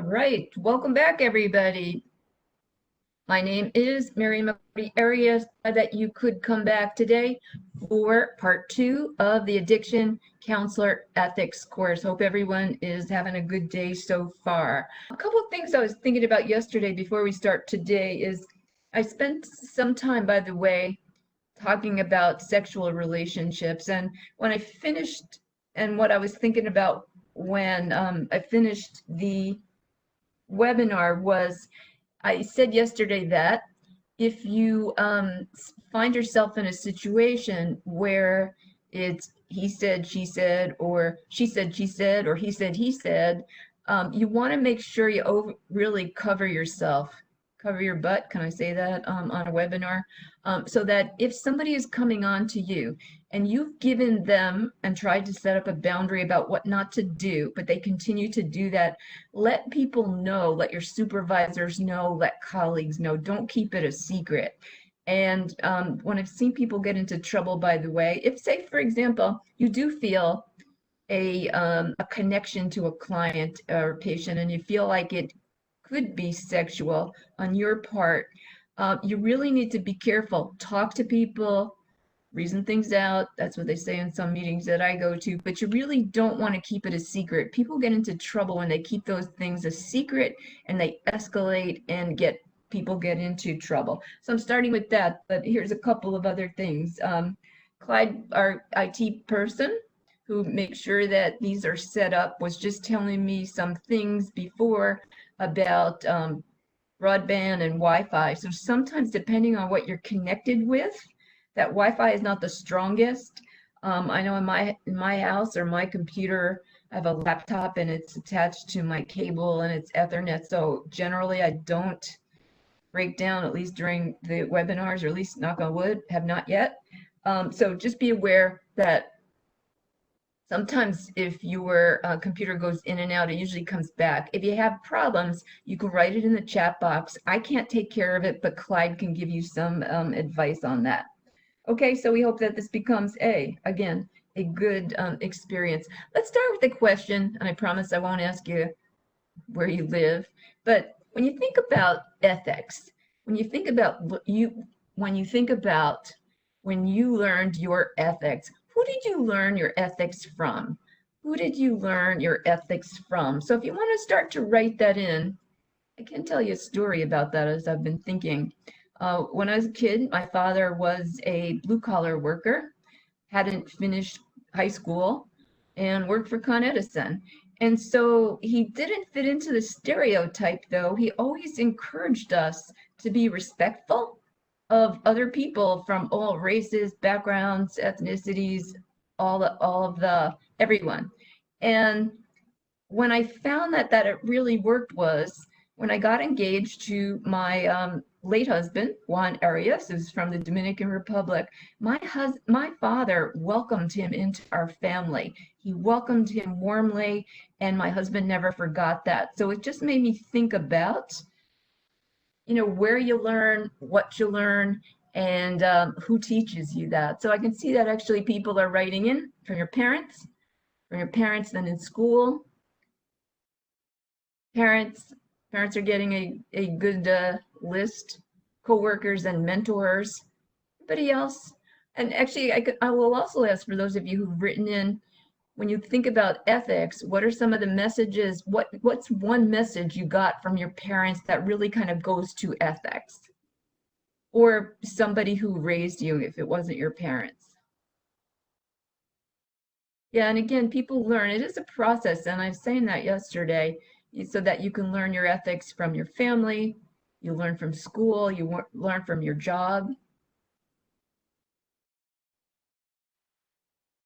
right, welcome back, everybody. My name is Mary McCarty Arias. That you could come back today for part 2 of the Addiction Counselor Ethics course. Hope everyone is having a good day so far. A couple of things I was thinking about yesterday before we start today is I spent some time, by the way, talking about sexual relationships. And when I finished, and what I was thinking about when I finished the webinar was, I said yesterday that if you find yourself in a situation where it's he said, she said, or she said, or he said, you want to make sure you really cover yourself, cover your butt, can I say that on a webinar? So that if somebody is coming on to you and you've given them and tried to set up a boundary about what not to do, but they continue to do that, let people know, let your supervisors know, let colleagues know. Don't keep it a secret. And when I've seen people get into trouble, by the way, if, say, for example, you do feel a connection to a client or patient and you feel like it could be sexual on your part, you really need to be careful. Talk to people, reason things out. That's what they say in some meetings that I go to, but you really don't want to keep it a secret. People get into trouble when they keep those things a secret and they escalate and people get into trouble. So I'm starting with that, but here's a couple of other things. Clyde, our IT person who makes sure that these are set up, was just telling me some things before about broadband and Wi-Fi. So sometimes, depending on what you're connected with, that Wi-Fi is not the strongest. I know in my house or my computer, I have a laptop and it's attached to my cable and it's Ethernet. So generally I don't break down, at least during the webinars, or at least knock on wood, have not yet. So just be aware that sometimes if your computer goes in and out, it usually comes back. If you have problems, you can write it in the chat box. I can't take care of it, but Clyde can give you some advice on that. Okay, so we hope that this becomes again, a good experience. Let's start with a question, and I promise I won't ask you where you live, but when you think about ethics, when you think about when you learned your ethics, who did you learn your ethics from? Who did you learn your ethics from? So if you want to start to write that in, I can tell you a story about that as I've been thinking. When I was a kid, my father was a blue-collar worker, hadn't finished high school, and worked for Con Edison. And so he didn't fit into the stereotype, though. He always encouraged us to be respectful of other people from all races, backgrounds, ethnicities, everyone. And when I found that it really worked was when I got engaged to my late husband, Juan Arias, who's from the Dominican Republic. My father welcomed him into our family. He welcomed him warmly, and my husband never forgot that. So it just made me think about, where you learn, what you learn, and who teaches you that. So I can see that actually people are writing in from your parents, then in school. Parents are getting a good list, coworkers and mentors. Anybody else? And actually, I will also ask for those of you who've written in, when you think about ethics, what are some of the messages? What's one message you got from your parents that really kind of goes to ethics? Or somebody who raised you if it wasn't your parents? Yeah, and again, people learn. It is a process, and I was saying that yesterday, so that you can learn your ethics from your family, you learn from school, you learn from your job.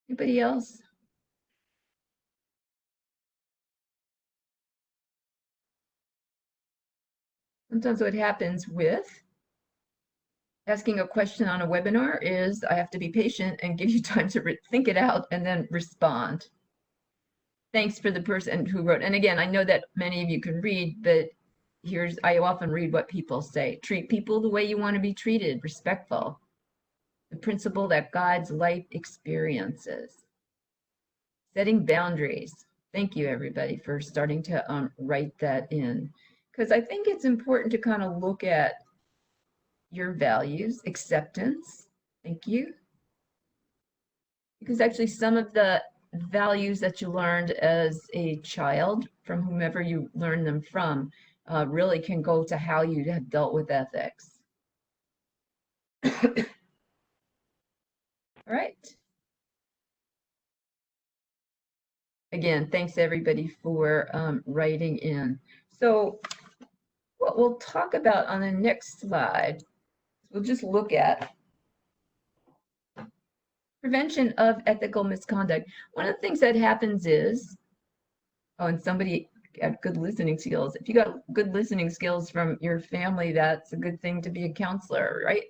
Anybody else? Sometimes what happens with asking a question on a webinar is I have to be patient and give you time to think it out and then respond. Thanks for the person who wrote. And again, I know that many of you can read, but I often read what people say. Treat people the way you want to be treated, respectful. The principle that guides life experiences. Setting boundaries. Thank you, everybody, for starting to write that in, because I think it's important to kind of look at your values, acceptance. Thank you. Because actually some of the values that you learned as a child from whomever you learned them from really can go to how you have dealt with ethics. All right. Again, thanks everybody for writing in. So what we'll talk about on the next slide, we'll just look at prevention of ethical misconduct. One of the things that happens is, oh, and somebody got good listening skills. If you got good listening skills from your family, that's a good thing to be a counselor, right?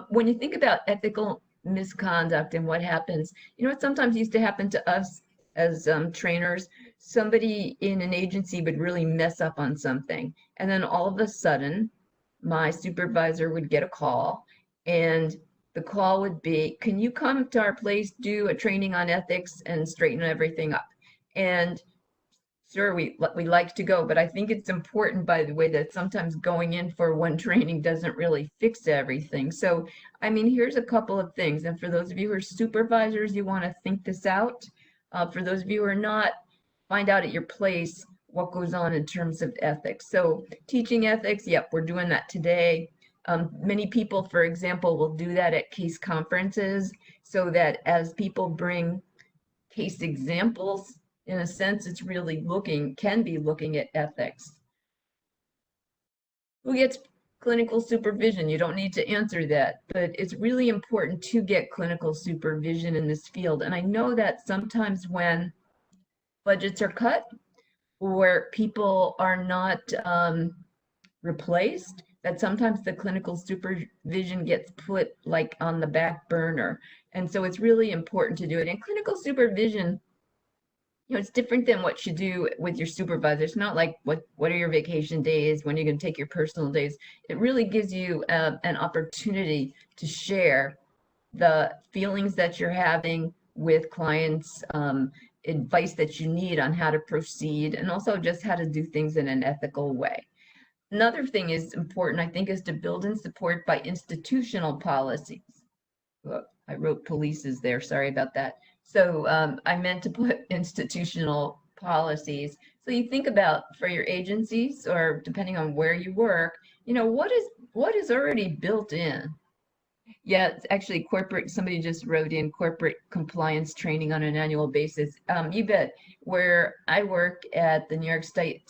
When you think about ethical misconduct and what happens, you know what sometimes used to happen to us as trainers? Somebody in an agency would really mess up on something. And then all of a sudden, my supervisor would get a call, and the call would be, can you come to our place, do a training on ethics and straighten everything up? And sure, we like to go, but I think it's important, by the way, that sometimes going in for one training doesn't really fix everything. So, I mean, here's a couple of things. And for those of you who are supervisors, you want to think this out. For those of you who are not, find out at your place what goes on in terms of ethics. So teaching ethics, yep, we're doing that today. Many people, for example, will do that at case conferences, so that as people bring case examples, in a sense, it's really can be looking at ethics. Who gets clinical supervision? You don't need to answer that, but it's really important to get clinical supervision in this field. And I know that sometimes when budgets are cut or people are not replaced, that sometimes the clinical supervision gets put like on the back burner. And so it's really important to do it. And clinical supervision, you know, it's different than what you do with your supervisor. It's not like what are your vacation days, when are you going to take your personal days. It really gives you an opportunity to share the feelings that you're having with clients, advice that you need on how to proceed, and also just how to do things in an ethical way. Another thing is important, I think, is to build and support by institutional policies. Well, I wrote polices there, sorry about that. So I meant to put institutional policies. So you think about, for your agencies, or depending on where you work, you know, what is already built in? Yeah, it's actually corporate, somebody just wrote in corporate compliance training on an annual basis. You bet. Where I work at the New York State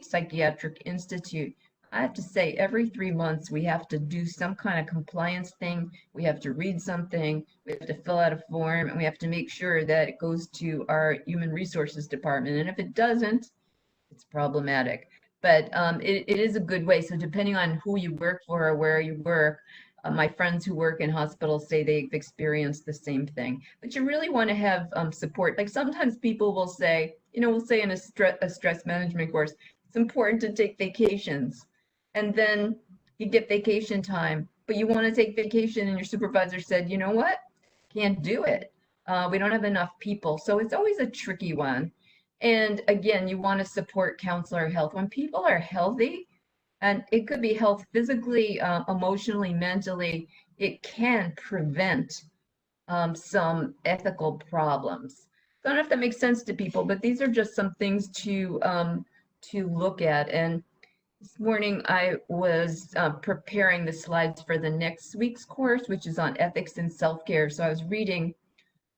Psychiatric Institute, I have to say every 3 months we have to do some kind of compliance thing. We have to read something, we have to fill out a form, and we have to make sure that it goes to our human resources department. And if it doesn't, it's problematic. But it is a good way. So depending on who you work for or where you work, my friends who work in hospitals say they've experienced the same thing. But you really want to have support. Like sometimes people will say, you know, we'll say in a stress management course, it's important to take vacations. And then you get vacation time, but you want to take vacation and your supervisor said, you know what, can't do it. We don't have enough people. So it's always a tricky one. And again, you want to support counselor health. When people are healthy, and it could be health physically, emotionally, mentally, it can prevent some ethical problems. I don't know if that makes sense to people, but these are just some things to look at. And this morning I was preparing the slides for the next week's course, which is on ethics and self-care. So I was reading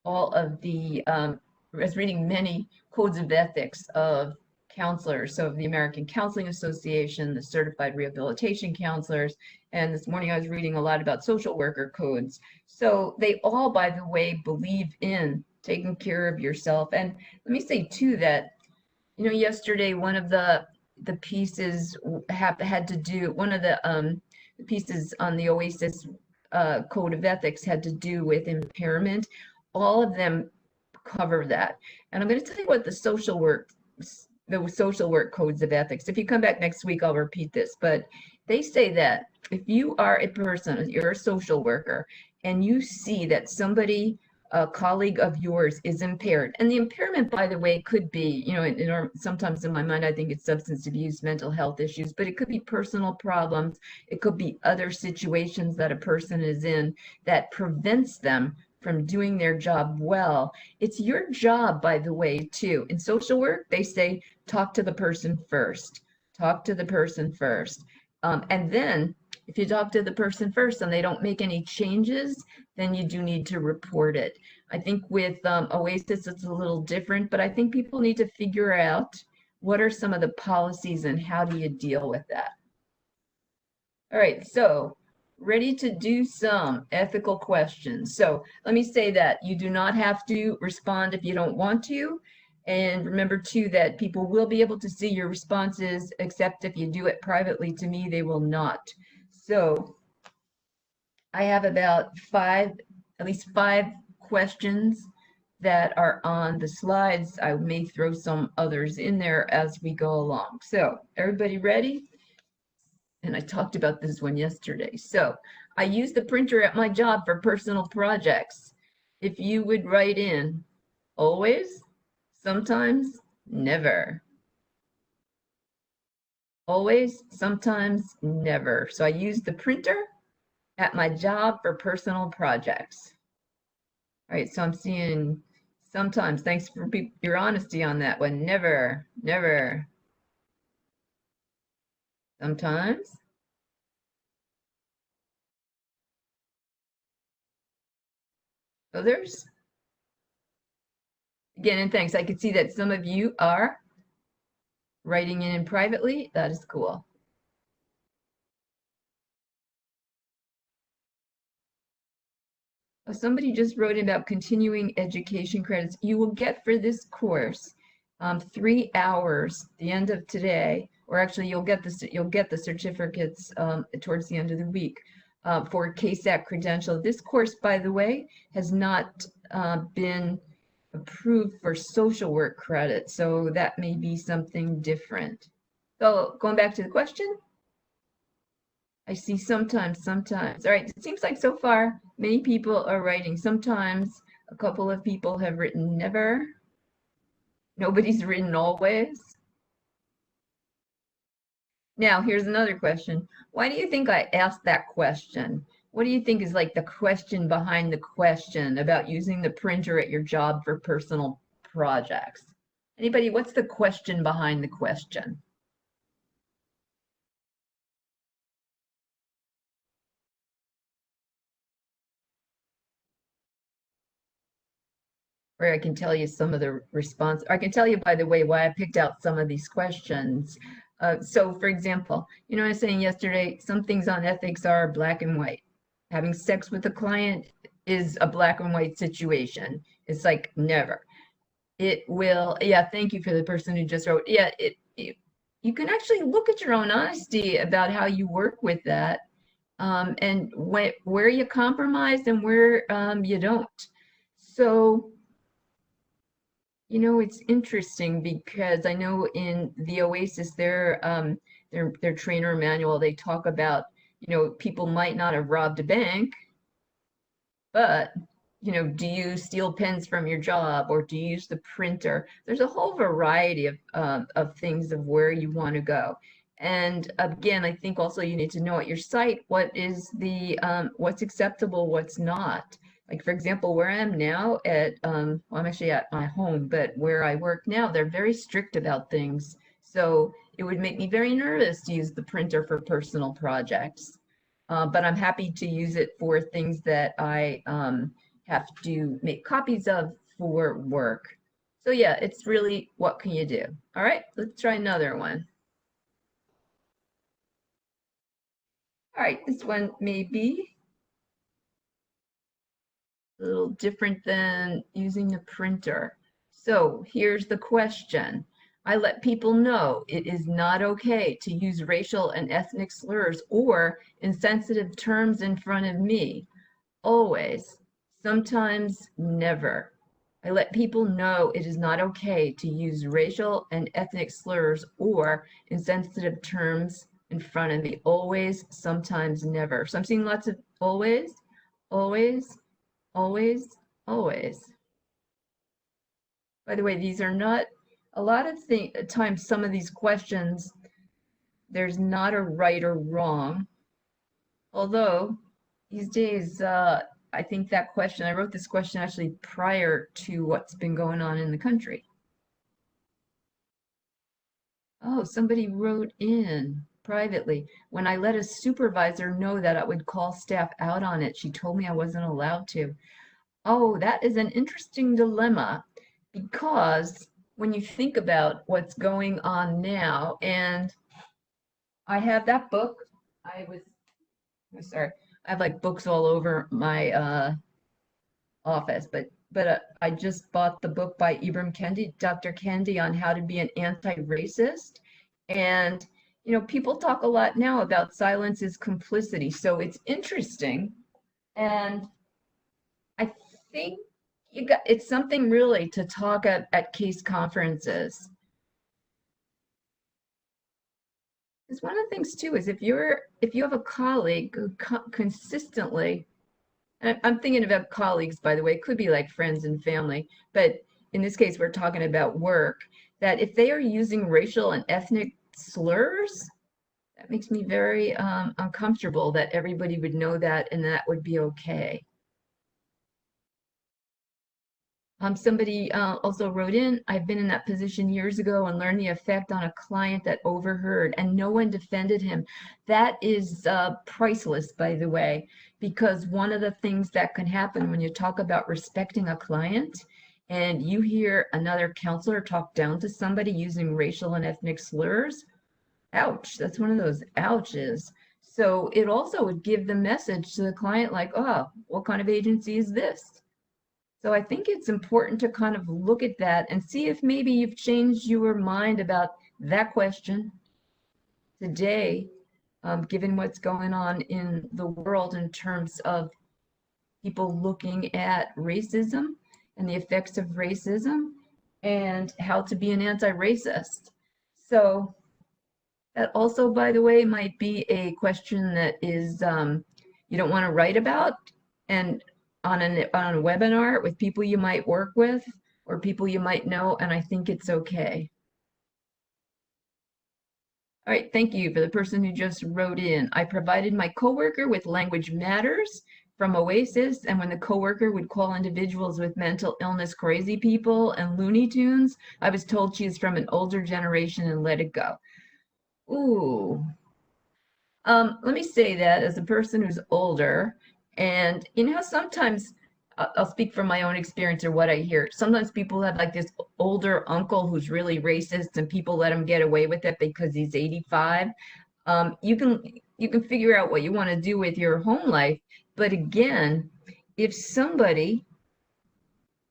all of the, I was reading many codes of ethics of counselors. So of the American Counseling Association, the Certified Rehabilitation Counselors, and this morning I was reading a lot about social worker codes. So they all, by the way, believe in taking care of yourself. And let me say too that, you know, yesterday one of the pieces had to do, one of the pieces on the OASAS code of ethics had to do with impairment. All of them cover that. And I'm going to tell you what the social work codes of ethics, if you come back next week, I'll repeat this, but they say that if you are a person, you're a social worker, and you see that somebody a colleague of yours is impaired. And the impairment, by the way, could be, sometimes in my mind, I think it's substance abuse, mental health issues, but it could be personal problems. It could be other situations that a person is in that prevents them from doing their job well. It's your job, by the way, too. In social work, they say, talk to the person first. Talk to the person first. And then if you talk to the person first and they don't make any changes, then you do need to report it. I think with OASAS, it's a little different, but I think people need to figure out what are some of the policies and how do you deal with that. All right, so ready to do some ethical questions. So let me say that you do not have to respond if you don't want to. And remember too that people will be able to see your responses, except if you do it privately to me, they will not. So I have about at least five questions that are on the slides. I may throw some others in there as we go along. So everybody ready? And I talked about this one yesterday. So I use the printer at my job for personal projects. If you would write in, always, sometimes, never. Always, sometimes, never. So I use the printer at my job for personal projects. All right, so I'm seeing sometimes. Thanks for your honesty on that one. Never, never. Sometimes. Others. Again, and thanks. I can see that some of you are writing in privately. That is cool. Oh, somebody just wrote about continuing education credits. You will get for this course 3 hours the end of today, or actually you'll get the certificates towards the end of the week for KSAC credential. This course, by the way, has not been approved for social work credit, so that may be something different. So going back to the question, I see sometimes. All right, it seems like so far many people are writing sometimes. A couple of people have written never. Nobody's written always. Now, here's another question. Why do you think I asked that question? What do you think is like the question behind the question about using the printer at your job for personal projects? Anybody, what's the question behind the question? Or I can tell you some of the response. I can tell you, by the way, why I picked out some of these questions. So for example, I was saying yesterday, some things on ethics are black and white. Having sex with a client is a black and white situation. It's like never. It will, yeah, thank you for the person who just wrote. Yeah, you can actually look at your own honesty about how you work with that, and where you compromise and where you don't. So it's interesting because I know in the OASAS, their trainer manual, they talk about, people might not have robbed a bank, but, do you steal pens from your job or do you use the printer? There's a whole variety of things of where you want to go. And again, I think also you need to know at your site what is what's acceptable, what's not. Like for example, where I am now well, I'm actually at my home, but where I work now, they're very strict about things. So it would make me very nervous to use the printer for personal projects. But I'm happy to use it for things that I have to make copies of for work. So yeah, it's really, what can you do? All right, let's try another one. All right, this one may be a little different than using the printer. So here's the question. I let people know it is not okay to use racial and ethnic slurs or insensitive terms in front of me. Always, sometimes, never. I let people know it is not okay to use racial and ethnic slurs or insensitive terms in front of me. Always, sometimes, never. So I'm seeing lots of always, always, always, always. By the way, these are not, a lot of times, some of these questions, there's not a right or wrong. Although these days, I think that question, I wrote this question actually prior to what's been going on in the country. Oh, somebody wrote in privately. When I let a supervisor know that I would call staff out on it, she told me I wasn't allowed to. Oh, that is an interesting dilemma because when you think about what's going on now, and I have that book, I'm sorry, I have like books all over my office, but I just bought the book by Ibram Kendi, Dr. Kendi, on how to be an anti-racist. And people talk a lot now about silence is complicity. So it's interesting. And I think it's something really to talk at case conferences. Because one of the things too is if you have a colleague who consistently, and I'm thinking about colleagues, by the way, it could be like friends and family, but in this case, we're talking about work, that if they are using racial and ethnic slurs, that makes me very uncomfortable that everybody would know that and that would be okay. Somebody also wrote in, I've been in that position years ago and learned the effect on a client that overheard and no one defended him. That is priceless, by the way, because one of the things that can happen when you talk about respecting a client and you hear another counselor talk down to somebody using racial and ethnic slurs, ouch, that's one of those ouches. So it also would give the message to the client like, oh, what kind of agency is this? So I think it's important to kind of look at that and see if maybe you've changed your mind about that question today, given what's going on in the world in terms of people looking at racism and the effects of racism and how to be an anti-racist. So that also, by the way, might be a question that is you don't want to write about, and on a webinar with people you might work with or people you might know, and I think it's okay. All right, thank you for the person who just wrote in. I provided my coworker with Language Matters from OASAS, and when the coworker would call individuals with mental illness crazy people and Looney Tunes, I was told she is from an older generation and let it go. Ooh. Let me say that as a person who's older, and sometimes I'll speak from my own experience or what I hear. Sometimes people have like this older uncle who's really racist, and people let him get away with it because he's 85. You can figure out what you want to do with your home life, but again, if somebody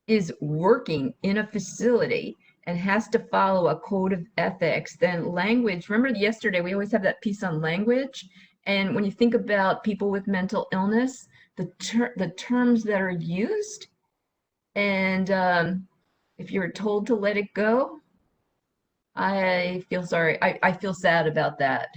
is working in a facility and has to follow a code of ethics, then language, remember yesterday, we always have that piece on language. And when you think about people with mental illness, the terms that are used, and if you're told to let it go, I feel sorry. I feel sad about that.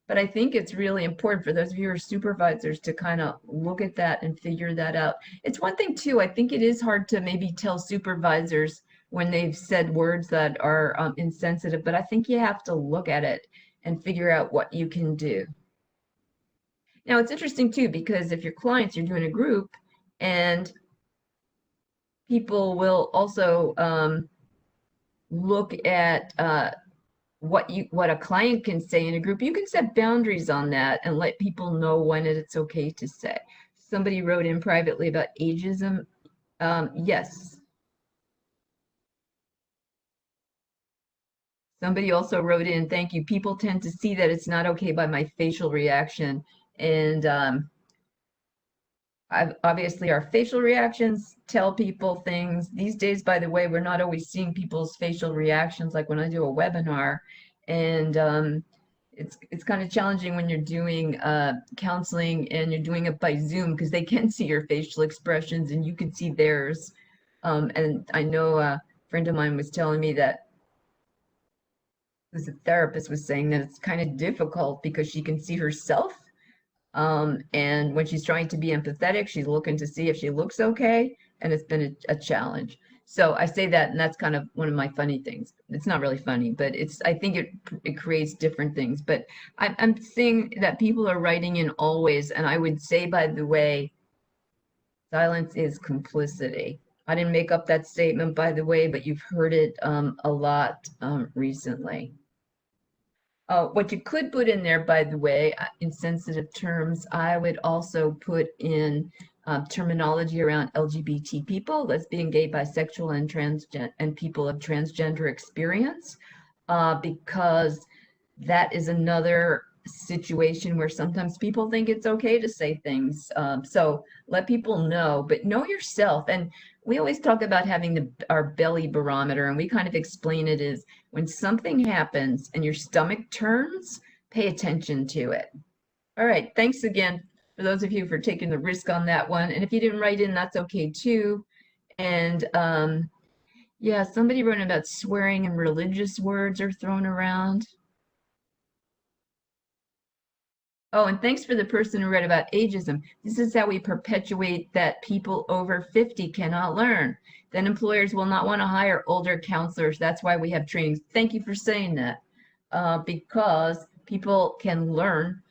But I think it's really important for those of you who are supervisors to kind of look at that and figure that out. It's one thing too, I think it is hard to maybe tell supervisors when they've said words that are insensitive, but I think you have to look at it and figure out what you can do. Now it's interesting too, because if your clients, you're doing a group, and people will also look at what a client can say in a group. You can set boundaries on that and let people know when it's okay to say. Somebody wrote in privately about ageism. Yes. Somebody also wrote in, thank you. People tend to see that it's not okay by my facial reaction. And obviously our facial reactions tell people things. These days, by the way, we're not always seeing people's facial reactions like when I do a webinar. And it's kind of challenging when you're doing counseling and you're doing it by Zoom, because they can see your facial expressions and you can see theirs. And I know a friend of mine was telling me that the therapist was saying that it's kind of difficult because she can see herself. And when she's trying to be empathetic, she's looking to see if she looks okay. and it's been a challenge. So I say that, and that's kind of one of my funny things. It's not really funny, but I think it creates different things. But I'm seeing that people are writing in always, and I would say, by the way, silence is complicity. I didn't make up that statement, by the way, but you've heard it a lot recently. What you could put in there, by the way, in sensitive terms, I would also put in terminology around LGBT people, lesbian, gay, bisexual, and people of transgender experience, because that is another situation where sometimes people think it's okay to say things. So let people know, but know yourself. And we always talk about having our belly barometer, and we kind of explain it as when something happens and your stomach turns, pay attention to it. All right, thanks again for those of you for taking the risk on that one. And if you didn't write in, that's okay too. And yeah, somebody wrote about swearing and religious words are thrown around. Oh, and thanks for the person who read about ageism. This is how we perpetuate that people over 50 cannot learn. Then employers will not want to hire older counselors. That's why we have trainings. Thank you for saying that. Because people can learn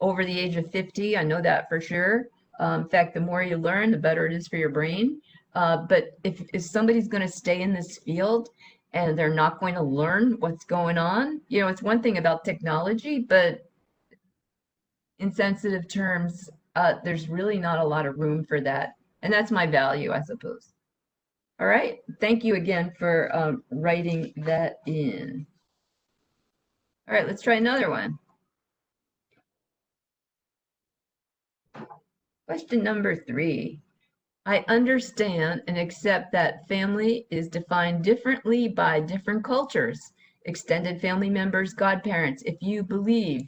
over the age of 50. I know that for sure. In fact, the more you learn, the better it is for your brain. But if somebody's going to stay in this field and they're not going to learn what's going on, you know, it's one thing about technology, but in sensitive terms, there's really not a lot of room for that. And that's my value, I suppose. All right. Thank you again for writing that in. All right, let's try another one. Question number 3. I understand and accept that family is defined differently by different cultures. Extended family members, godparents, if you believe.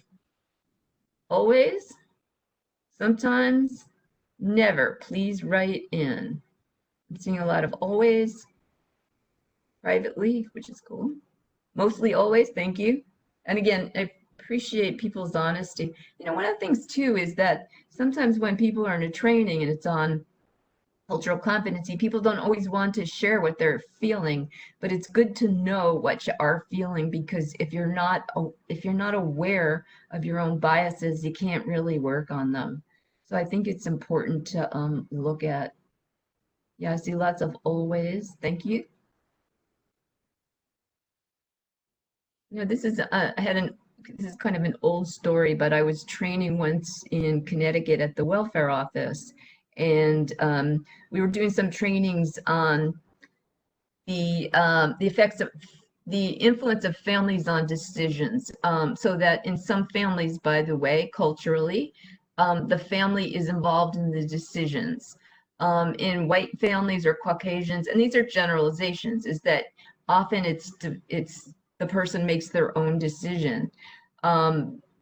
Always, sometimes, never. Please write in. I'm seeing a lot of always, privately, which is cool. Mostly always, thank you. And again, I appreciate people's honesty. You know, one of the things too is that sometimes when people are in a training and it's on cultural competency, people don't always want to share what they're feeling, but it's good to know what you are feeling, because if you're not aware of your own biases, you can't really work on them. So I think it's important to look at. Yeah, I see lots of always. Thank you. You know, this is this is kind of an old story, but I was training once in Connecticut at the welfare office, and we were doing some trainings on the effects of the influence of families on decisions. So that in some families, by the way, culturally, the family is involved in the decisions. In white families or Caucasians, and these are generalizations, is that often it's the person makes their own decision.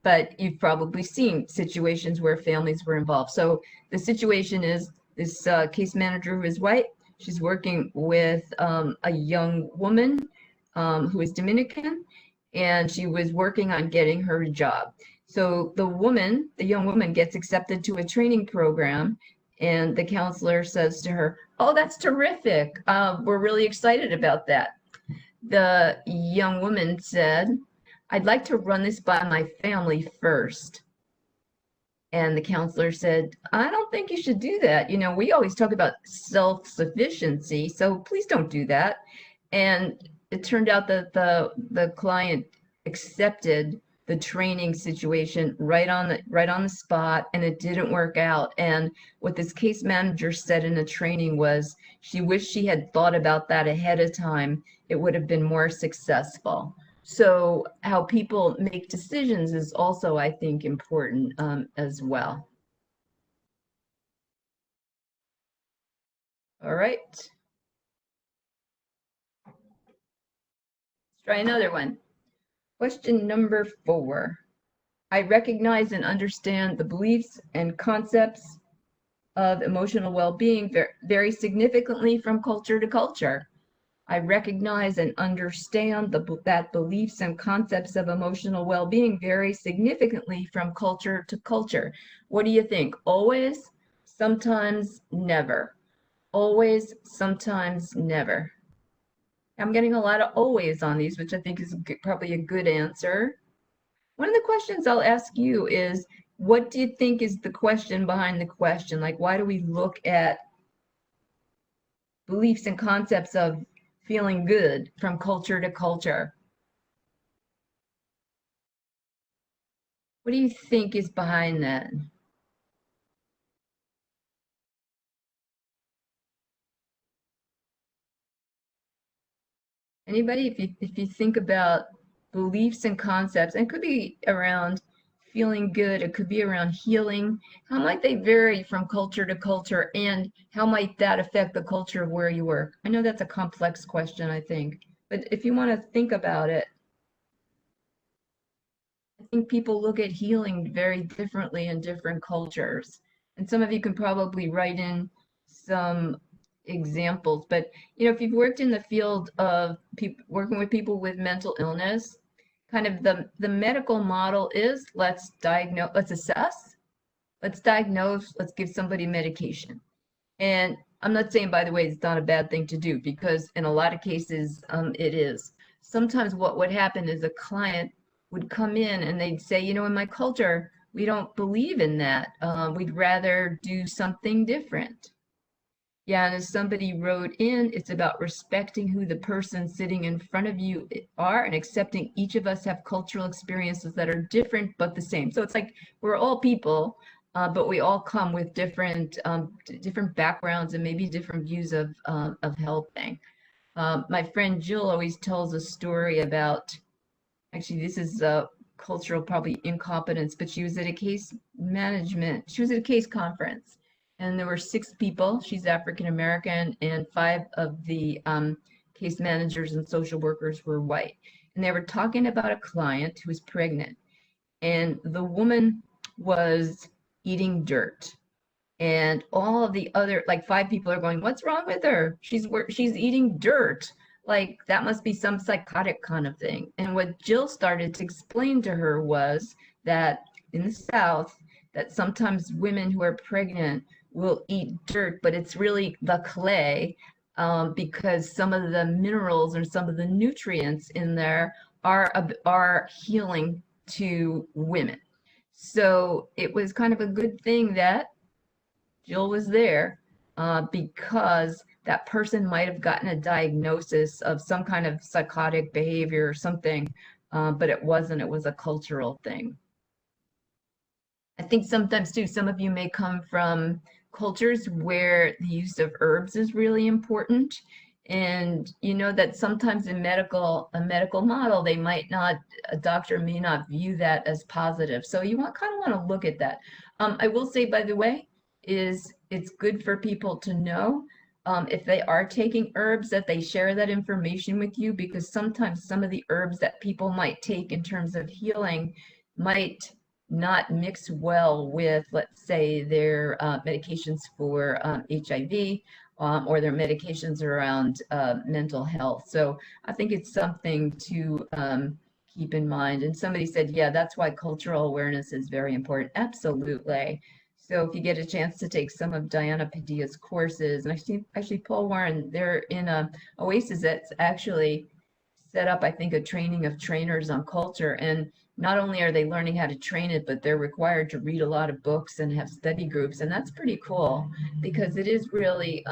But you've probably seen situations where families were involved. So the situation is this case manager who is white, she's working with a young woman who is Dominican, and she was working on getting her a job. So the young woman gets accepted to a training program, and the counselor says to her, "Oh, that's terrific. We're really excited about that." The young woman said, "I'd like to run this by my family first." And the counselor said, "I don't think you should do that. You know, we always talk about self-sufficiency, so please don't do that." And it turned out that the client accepted the training situation right on the spot, and it didn't work out. And what this case manager said in the training was she wished she had thought about that ahead of time. It would have been more successful. So how people make decisions is also, I think, important as well. All right. Let's try another one. Question number 4. I recognize and understand the beliefs and concepts of emotional well-being vary significantly from culture to culture. I recognize and understand that beliefs and concepts of emotional well-being vary significantly from culture to culture. What do you think? Always? Sometimes? Never? always, sometimes, never. I'm getting a lot of always on these, which I think is probably a good answer. One of the questions I'll ask you is, what do you think is the question behind the question? Like, why do we look at beliefs and concepts of feeling good from culture to culture? What do you think is behind that? Anybody, if you think about beliefs and concepts, and it could be around feeling good, it could be around healing, how might they vary from culture to culture, and how might that affect the culture of where you work? I know that's a complex question, I think, but if you want to think about it, I think people look at healing very differently in different cultures. And some of you can probably write in some examples, but if you've worked in the field of working with people with mental illness, kind of the medical model is let's diagnose, let's assess, let's diagnose, let's give somebody medication. And I'm not saying, by the way, it's not a bad thing to do, because in a lot of cases, it is. Sometimes what would happen is a client would come in and they'd say, in my culture, we don't believe in that. We'd rather do something different. Yeah, and as somebody wrote in, it's about respecting who the person sitting in front of you are and accepting each of us have cultural experiences that are different but the same. So it's like we're all people, but we all come with different backgrounds and maybe different views of helping. My friend Jill always tells a story about, actually, this is cultural, probably incompetence, but she was at a case conference, and there were 6 people. She's African American, and 5 of the case managers and social workers were white. And they were talking about a client who was pregnant, and the woman was eating dirt. And all of the other, like 5 people are going, "What's wrong with her? She's eating dirt. Like that must be some psychotic kind of thing." And what Jill started to explain to her was that in the South, that sometimes women who are pregnant will eat dirt, but it's really the clay, because some of the minerals or some of the nutrients in there are healing to women. So it was kind of a good thing that Jill was there, because that person might have gotten a diagnosis of some kind of psychotic behavior or something, but it wasn't. It was a cultural thing. I think sometimes too, some of you may come from cultures where the use of herbs is really important. And you know that sometimes in a medical model, a doctor may not view that as positive. So you kind of want to look at that. I will say, by the way, is it's good for people to know, if they are taking herbs, that they share that information with you, because sometimes some of the herbs that people might take in terms of healing might not mix well with, let's say, their medications for HIV, or their medications around mental health. So I think it's something to keep in mind. And somebody said, yeah, that's why cultural awareness is very important. Absolutely. So if you get a chance to take some of Diana Padilla's courses, and actually Paul Warren, they're in a OASAS that's actually set up, I think, a training of trainers on culture. And not only are they learning how to train it, but they're required to read a lot of books and have study groups. And that's pretty cool, because it is really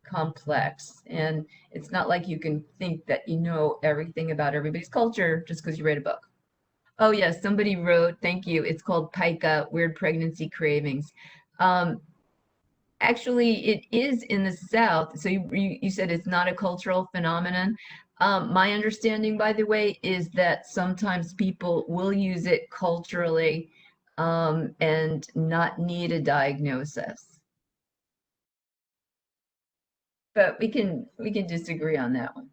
complex. And it's not like you can think that you know everything about everybody's culture just because you read a book. Oh, yes, somebody wrote, thank you. It's called Pica, Weird Pregnancy Cravings. Um, Actually, it is in the South. So you said it's not a cultural phenomenon. My understanding, by the way, is that sometimes people will use it culturally, and not need a diagnosis. But we can disagree on that one.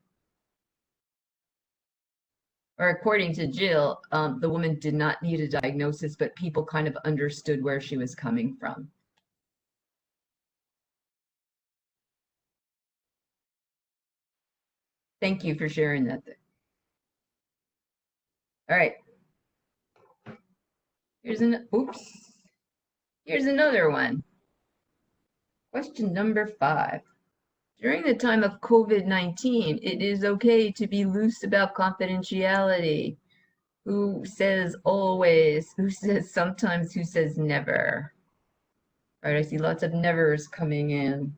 Or according to Jill, the woman did not need a diagnosis, but people kind of understood where she was coming from. Thank you for sharing that. All right. Oops. Here's another one. Question number 5. During the time of COVID-19, it is okay to be loose about confidentiality. Who says always? Who says sometimes? Who says never? All right, I see lots of nevers coming in.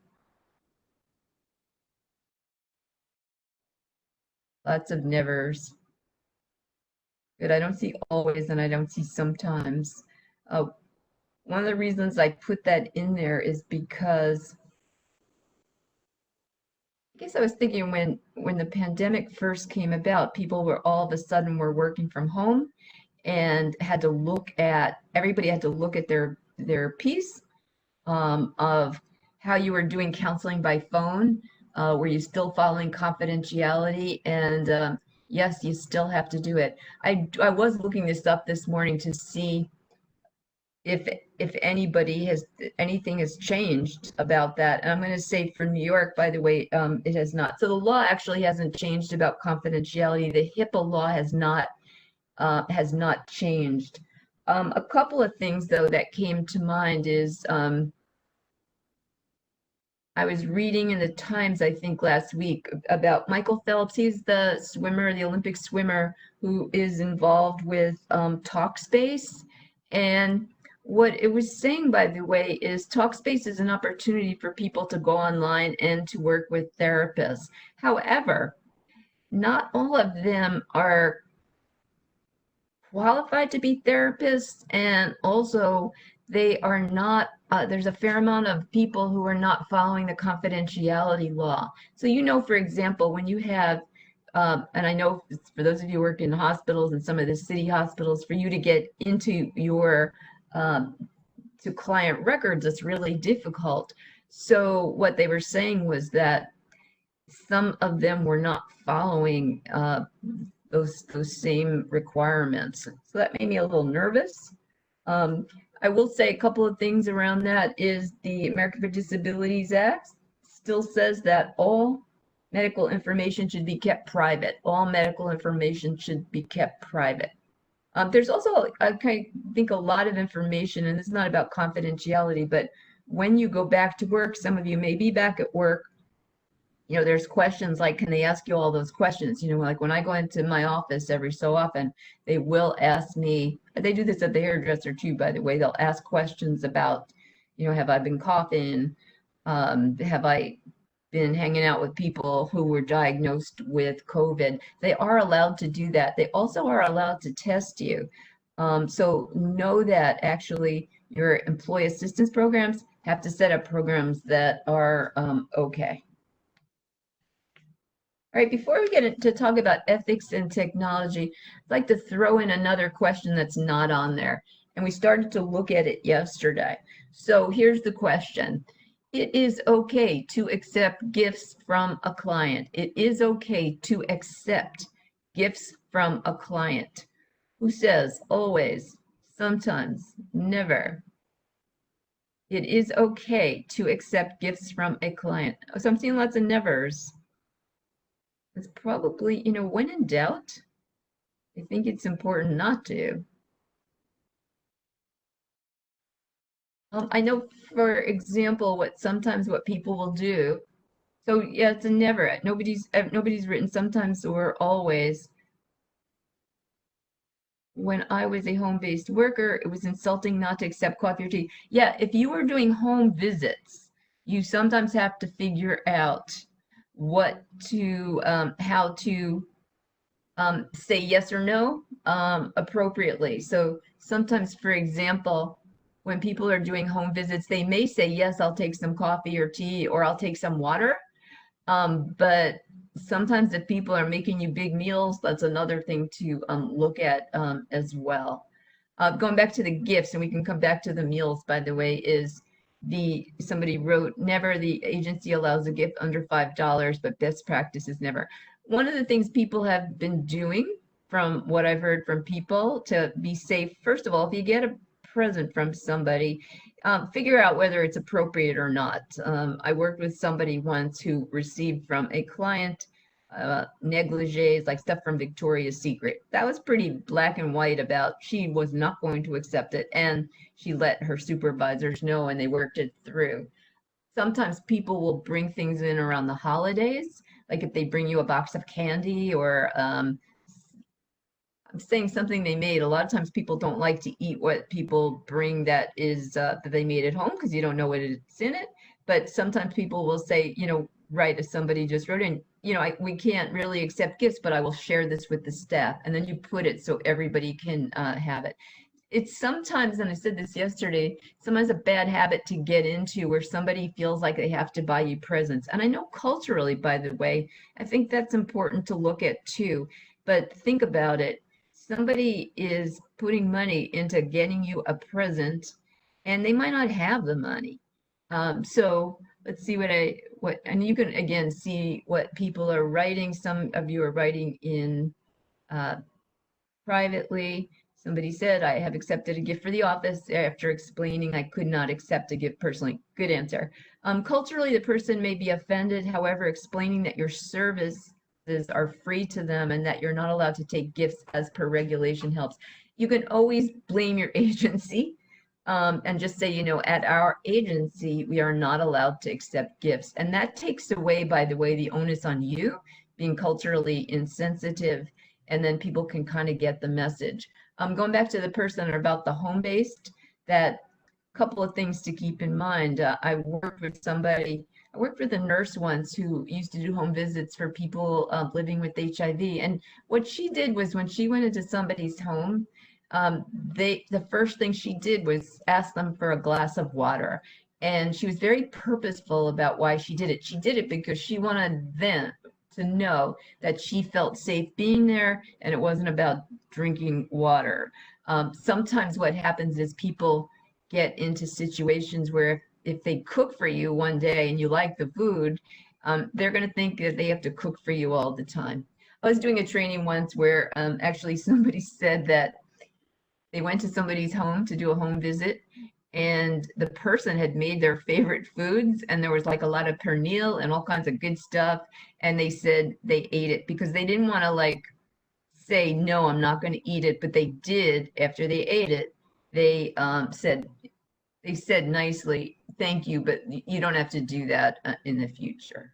Lots of nevers. Good, I don't see always and I don't see sometimes. One of the reasons I put that in there is because I guess I was thinking when the pandemic first came about, people were all of a sudden were working from home and everybody had to look at their piece of how you were doing counseling by phone. Were you still following confidentiality? And yes, you still have to do it. I was looking this up this morning to see if anything has changed about that. And I'm going to say for New York, by the way, it has not. So the law actually hasn't changed about confidentiality. The HIPAA law has not changed. A couple of things though that came to mind is I was reading in the Times, I think last week, about Michael Phelps. He's the swimmer, the Olympic swimmer, who is involved with Talkspace. And what it was saying, by the way, is Talkspace is an opportunity for people to go online and to work with therapists. However, not all of them are qualified to be therapists, and also they are not there's a fair amount of people who are not following the confidentiality law. So for example, when you have and I know for those of you who work in hospitals and some of the city hospitals, for you to get into your to client records, it's really difficult. So what they were saying was that some of them were not following those same requirements. So that made me a little nervous. I will say a couple of things around that is the American with Disabilities Act still says that all medical information should be kept private. All medical information should be kept private. There's also, I think, a lot of information, and it's not about confidentiality, but when you go back to work, some of you may be back at work, there's questions like, can they ask you all those questions? Like when I go into my office every so often, they will ask me, they do this at the hairdresser too, by the way, they'll ask questions about, have I been coughing? Have I been hanging out with people who were diagnosed with COVID? They are allowed to do that. They also are allowed to test you. So know that actually your employee assistance programs have to set up programs that are okay. All right, before we get to talk about ethics and technology, I'd like to throw in another question that's not on there. And we started to look at it yesterday. So here's the question. It is okay to accept gifts from a client. It is okay to accept gifts from a client. Who says always, sometimes, never? It is okay to accept gifts from a client. So I'm seeing lots of nevers. It's probably, when in doubt, I think it's important not to. I know, for example, what people will do. So yeah, it's a never. Nobody's written sometimes or always. When I was a home-based worker, it was insulting not to accept coffee or tea. Yeah, if you are doing home visits, you sometimes have to figure out how to say yes or no appropriately. So sometimes, for example, when people are doing home visits, they may say, yes, I'll take some coffee or tea, or I'll take some water. But sometimes if people are making you big meals, that's another thing to look at as well. Going back to the gifts, and we can come back to the meals, by the way, is somebody wrote, never the agency allows a gift under $5, but best practice is never. One of the things people have been doing, from what I've heard from people, to be safe, first of all, if you get a present from somebody, figure out whether it's appropriate or not. I worked with somebody once who received from a client negligees, like stuff from Victoria's Secret. That was pretty black and white about she was not going to accept it, and she let her supervisors know and they worked it through. sometimes people will bring things in around the holidays, like if they bring you a box of candy or I'm saying something they made. A lot of times people don't like to eat what people bring that is that they made at home because you don't know what it's in it. But sometimes people will say, right, if somebody just wrote in, we can't really accept gifts, but I will share this with the staff. And then you put it so everybody can have it. It's sometimes, and I said this yesterday, sometimes a bad habit to get into where somebody feels like they have to buy you presents. And I know culturally, by the way, I think that's important to look at too. But think about it. Somebody is putting money into getting you a present, and they might not have the money. So let's see and you can again see what people are writing. Some of you are writing in uh, privately. Somebody said, I have accepted a gift for the office after explaining I could not accept a gift personally. Good answer. Culturally, the person may be offended. However, explaining that your services are free to them and that you're not allowed to take gifts as per regulation helps. You can always blame your agency and just say, at our agency, we are not allowed to accept gifts. And that takes away, by the way, the onus on you being culturally insensitive, and then people can kind of get the message. Going back to the person about the home-based, that couple of things to keep in mind. I worked with a nurse once who used to do home visits for people living with HIV. And what she did was when she went into somebody's home, the first thing she did was ask them for a glass of water. And she was very purposeful about why she did it. She did it because she wanted them to know that she felt safe being there and it wasn't about drinking water. Sometimes what happens is people get into situations where if they cook for you one day and you like the food, they're going to think that they have to cook for you all the time. I was doing a training once where actually somebody said that they went to somebody's home to do a home visit, and the person had made their favorite foods, and there was like a lot of pernil and all kinds of good stuff. And they said they ate it because they didn't want to like say, no, I'm not going to eat it. But they did after they ate it. They said nicely, thank you, but you don't have to do that in the future.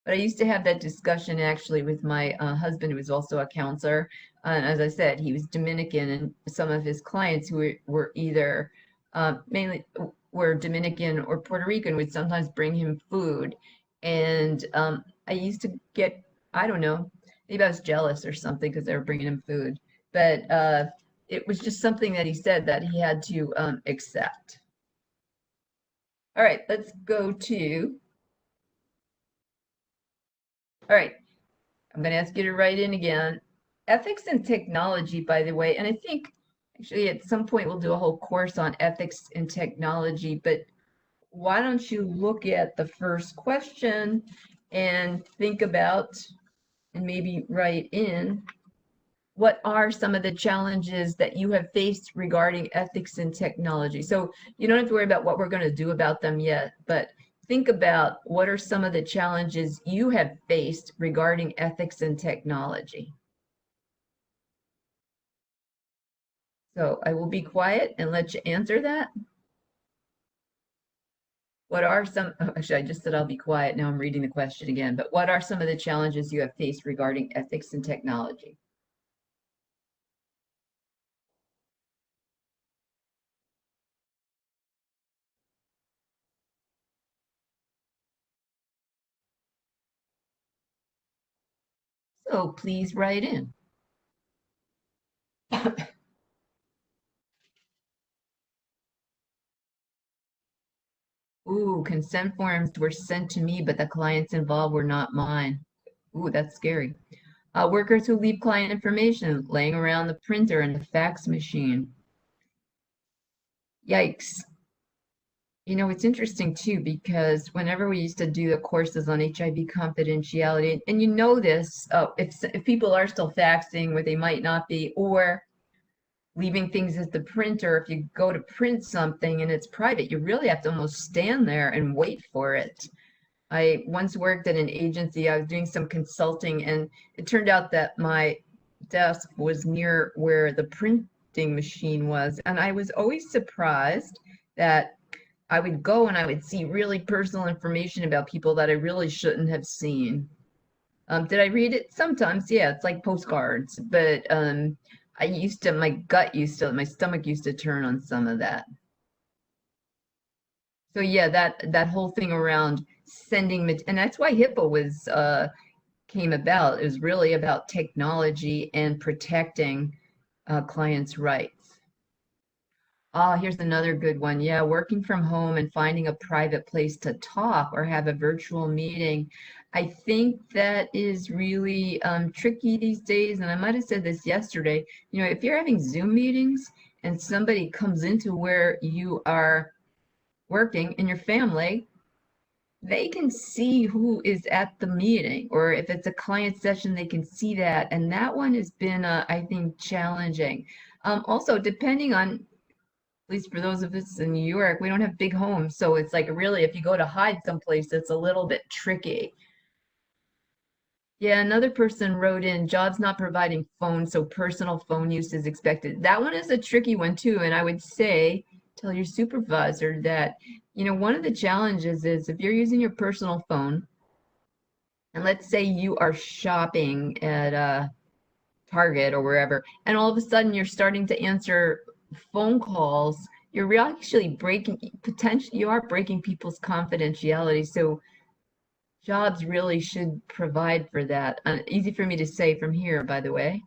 But I used to have that discussion actually with my husband, who was also a counselor. And as I said, he was Dominican, and some of his clients who were either mainly were Dominican or Puerto Rican would sometimes bring him food. And I used to get, I don't know, maybe I was jealous or something because they were bringing him food. But it was just something that he said that he had to accept. All right, let's go to, all right, I'm going to ask you to write in again. Ethics and technology, by the way, and I think actually at some point we'll do a whole course on ethics and technology, but why don't you look at the first question and think about and maybe write in what are some of the challenges that you have faced regarding ethics and technology? So you don't have to worry about what we're going to do about them yet, but think about what are some of the challenges you have faced regarding ethics and technology. So I will be quiet and let you answer that. What are some, oh, actually, I just said I'll be quiet. Now I'm reading the question again, but what are some of the challenges you have faced regarding ethics and technology? So please write in. Ooh, consent forms were sent to me, but the clients involved were not mine. Ooh, that's scary. Workers who leave client information laying around the printer and the fax machine. Yikes. It's interesting too, because whenever we used to do the courses on HIV confidentiality, and this, if people are still faxing where they might not be, or leaving things at the printer, if you go to print something and it's private, you really have to almost stand there and wait for it. I once worked at an agency. I was doing some consulting, and it turned out that my desk was near where the printing machine was. And I was always surprised that I would go and I would see really personal information about people that I really shouldn't have seen. Did I read it? Sometimes, yeah, it's like postcards, but my stomach used to turn on some of that. So yeah, that whole thing around and that's why HIPAA was came about. It was really about technology and protecting clients' rights. Oh, here's another good one. Yeah, working from home and finding a private place to talk or have a virtual meeting. I think that is really tricky these days. And I might have said this yesterday. You know, if you're having Zoom meetings and somebody comes into where you are working in your family, they can see who is at the meeting, or if it's a client session, they can see that. And that one has been, I think, challenging. Also, depending on, at least for those of us in New York, we don't have big homes. So it's like really, if you go to hide someplace, it's a little bit tricky. Yeah, another person wrote in, jobs not providing phones, so personal phone use is expected. That one is a tricky one too. And I would say, tell your supervisor that, you know, one of the challenges is if you're using your personal phone, and let's say you are shopping at Target or wherever, and all of a sudden you're starting to answer phone calls, you're actually you are breaking people's confidentiality. So jobs really should provide for that. Easy for me to say from here, by the way.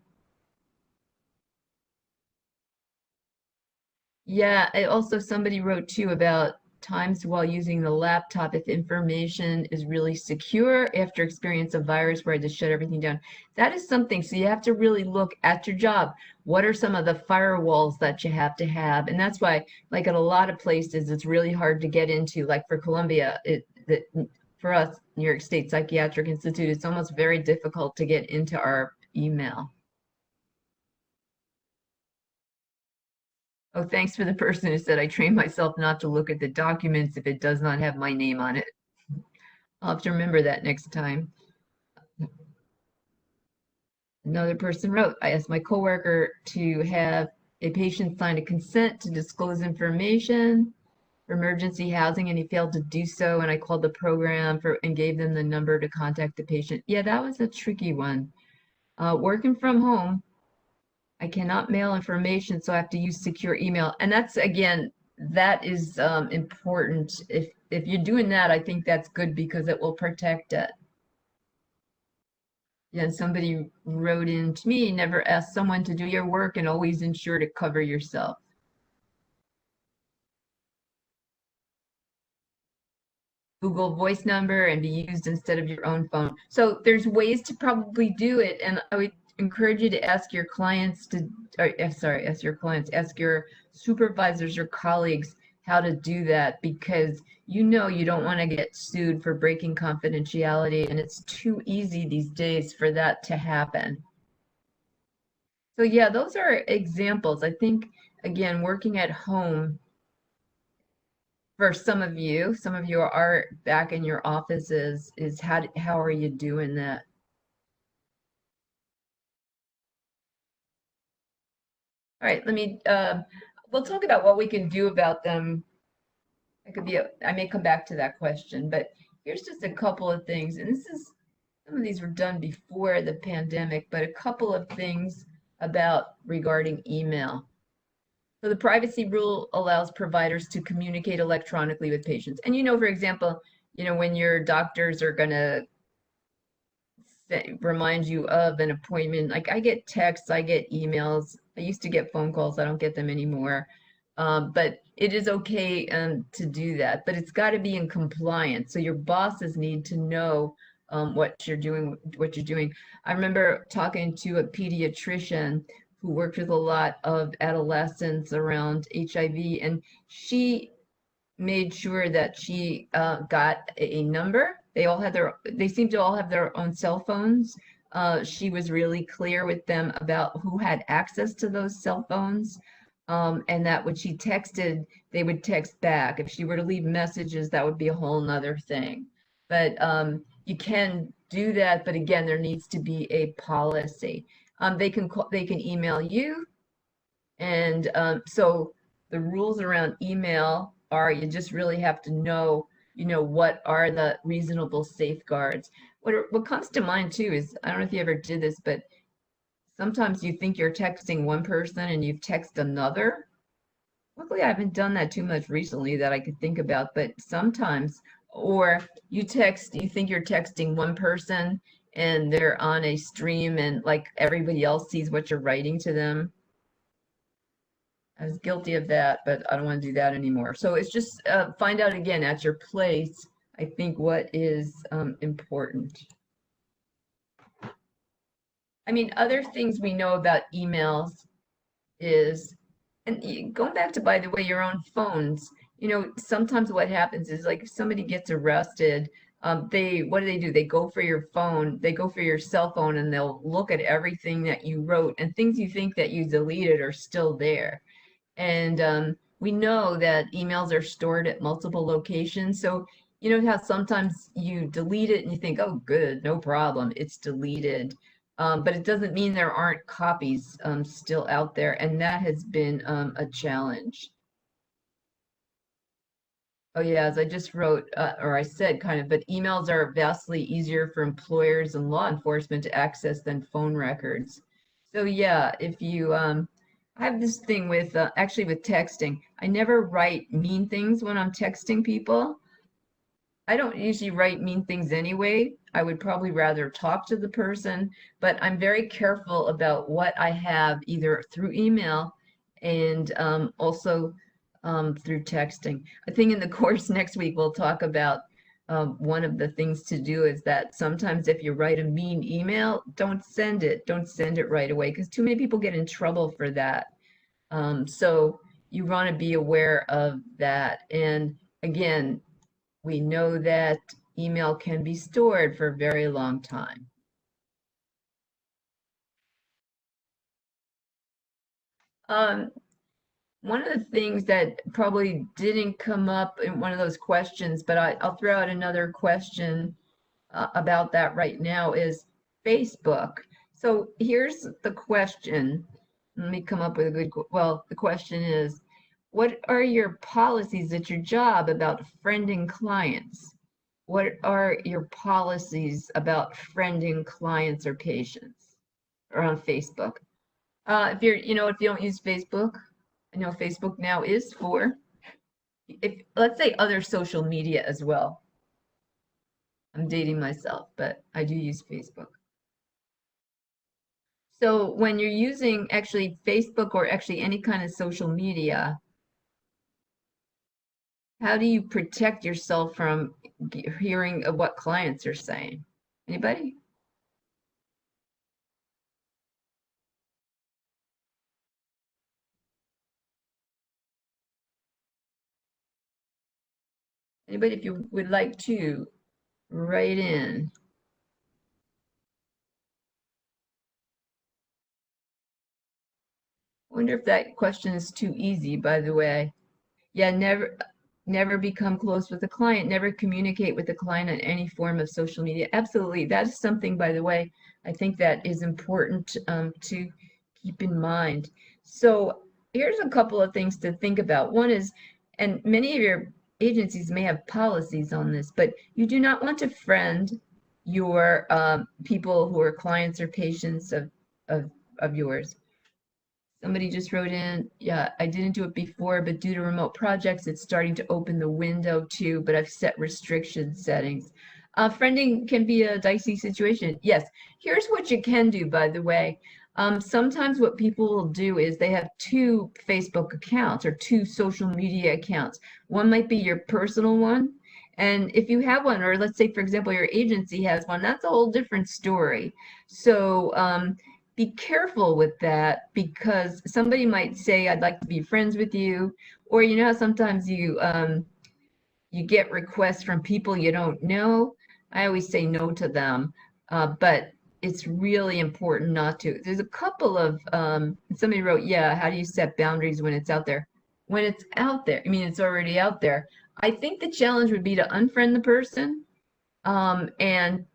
Yeah, also somebody wrote too about times while using the laptop if information is really secure after experience a virus where I just shut everything down. That is something. So you have to really look at your job. What are some of the firewalls that you have to have? And that's why, like at a lot of places, it's really hard to get into. Like for Columbia, for us, New York State Psychiatric Institute, it's almost very difficult to get into our email. Oh, thanks for the person who said I trained myself not to look at the documents if it does not have my name on it. I'll have to remember that next time. Another person wrote, I asked my coworker to have a patient sign a consent to disclose information for emergency housing, and he failed to do so. And I called the program and gave them the number to contact the patient. Yeah, that was a tricky one. Working from home, I cannot mail information, so I have to use secure email. And that's, again, that is important. If you're doing that, I think that's good because it will protect it. Yeah, and somebody wrote in to me, never ask someone to do your work and always ensure to cover yourself. Google voice number and be used instead of your own phone. So there's ways to probably do it. And I would encourage you to ask your clients ask your supervisors or colleagues how to do that, because you know you don't want to get sued for breaking confidentiality, and it's too easy these days for that to happen. So yeah, those are examples. I think, again, working at home for some of you are back in your offices, is how are you doing that? All right, we'll talk about what we can do about them. I may come back to that question, but here's just a couple of things. And some of these were done before the pandemic, but a couple of things about regarding email. So the privacy rule allows providers to communicate electronically with patients. And for example, when your doctors are going to remind you of an appointment, like I get texts, I get emails. I used to get phone calls. I don't get them anymore. But it is okay to do that, but it's got to be in compliance. So your bosses need to know what you're doing. I remember talking to a pediatrician who worked with a lot of adolescents around HIV, and she made sure that she got a number. They seem to all have their own cell phones. She was really clear with them about who had access to those cell phones. And that when she texted, they would text back. If she were to leave messages, that would be a whole nother thing. But you can do that. But again, there needs to be a policy. They can email you. And so the rules around email are. You just really have to know, what are the reasonable safeguards. What comes to mind too is, I don't know if you ever did this, but sometimes you think you're texting one person and you've texted another. Luckily, I haven't done that too much recently that I could think about, but sometimes, or you think you're texting one person and they're on a stream and like everybody else sees what you're writing to them. I was guilty of that, but I don't want to do that anymore. So it's just find out again at your place, I think, what is important. I mean, other things we know about emails is, and going back to, by the way, your own phones, sometimes what happens is like if somebody gets arrested, what do? They go for your phone, they go for your cell phone and they'll look at everything that you wrote and things you think that you deleted are still there. And we know that emails are stored at multiple locations. So you know how sometimes you delete it and you think, oh, good, no problem, it's deleted. But it doesn't mean there aren't copies still out there, and that has been a challenge. Oh yeah, as I just wrote, or I said kind of, but emails are vastly easier for employers and law enforcement to access than phone records. So yeah, if you, I have this thing with, actually with texting, I never write mean things when I'm texting people. I don't usually write mean things anyway. I would probably rather talk to the person, but I'm very careful about what I have either through email and also through texting. I think in the course next week we'll talk about one of the things to do is that sometimes if you write a mean email, don't send it. Don't send it right away because too many people get in trouble for that. So you want to be aware of that. And again, we know that email can be stored for a very long time. Um, One of the things that probably didn't come up in one of those questions, but I'll throw out another question about that right now is Facebook. So here's the question. Let me come up with a good, well, the question is, what are your policies at your job about friending clients? What are your policies about friending clients or patients or on Facebook? If you don't use Facebook, I know Facebook now is for, if let's say other social media as well. I'm dating myself, but I do use Facebook. So when you're using actually Facebook or actually any kind of social media, how do you protect yourself from hearing of what clients are saying? Anybody? Anybody, if you would like to write in. Wonder if that question is too easy, by the way. Yeah, never become close with the client, never communicate with the client on any form of social media. Absolutely. That is something, by the way, I think that is important to keep in mind. So here's a couple of things to think about. One is, and many of your agencies may have policies on this, but you do not want to friend your people who are clients or patients of yours. Somebody just wrote in, yeah, I didn't do it before, but due to remote projects, it's starting to open the window too, but I've set restriction settings. Friending can be a dicey situation. Yes, here's what you can do, by the way. Sometimes what people will do is they have two Facebook accounts or two social media accounts. One might be your personal one. And if you have one, or let's say, for example, your agency has one, that's a whole different story. So be careful with that because somebody might say, I'd like to be friends with you. Or you know how sometimes you get requests from people you don't know. I always say no to them, but it's really important not to. There's a couple of, somebody wrote, yeah, how do you set boundaries when it's out there? When it's out there, I mean, it's already out there. I think the challenge would be to unfriend the person and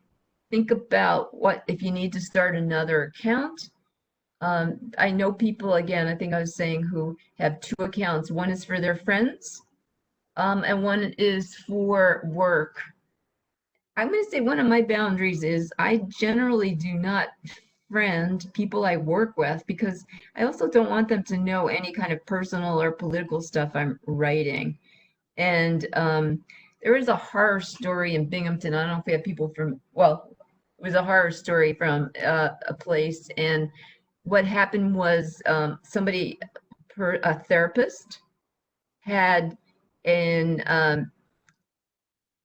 think about what if you need to start another account. I know people, again, I think I was saying, who have two accounts. One is for their friends, and one is for work. I'm going to say one of my boundaries is I generally do not friend people I work with because I also don't want them to know any kind of personal or political stuff I'm writing. And there was a horror story in Binghamton. I don't know if we have people from, well, it was a horror story from a place. And what happened was a therapist had an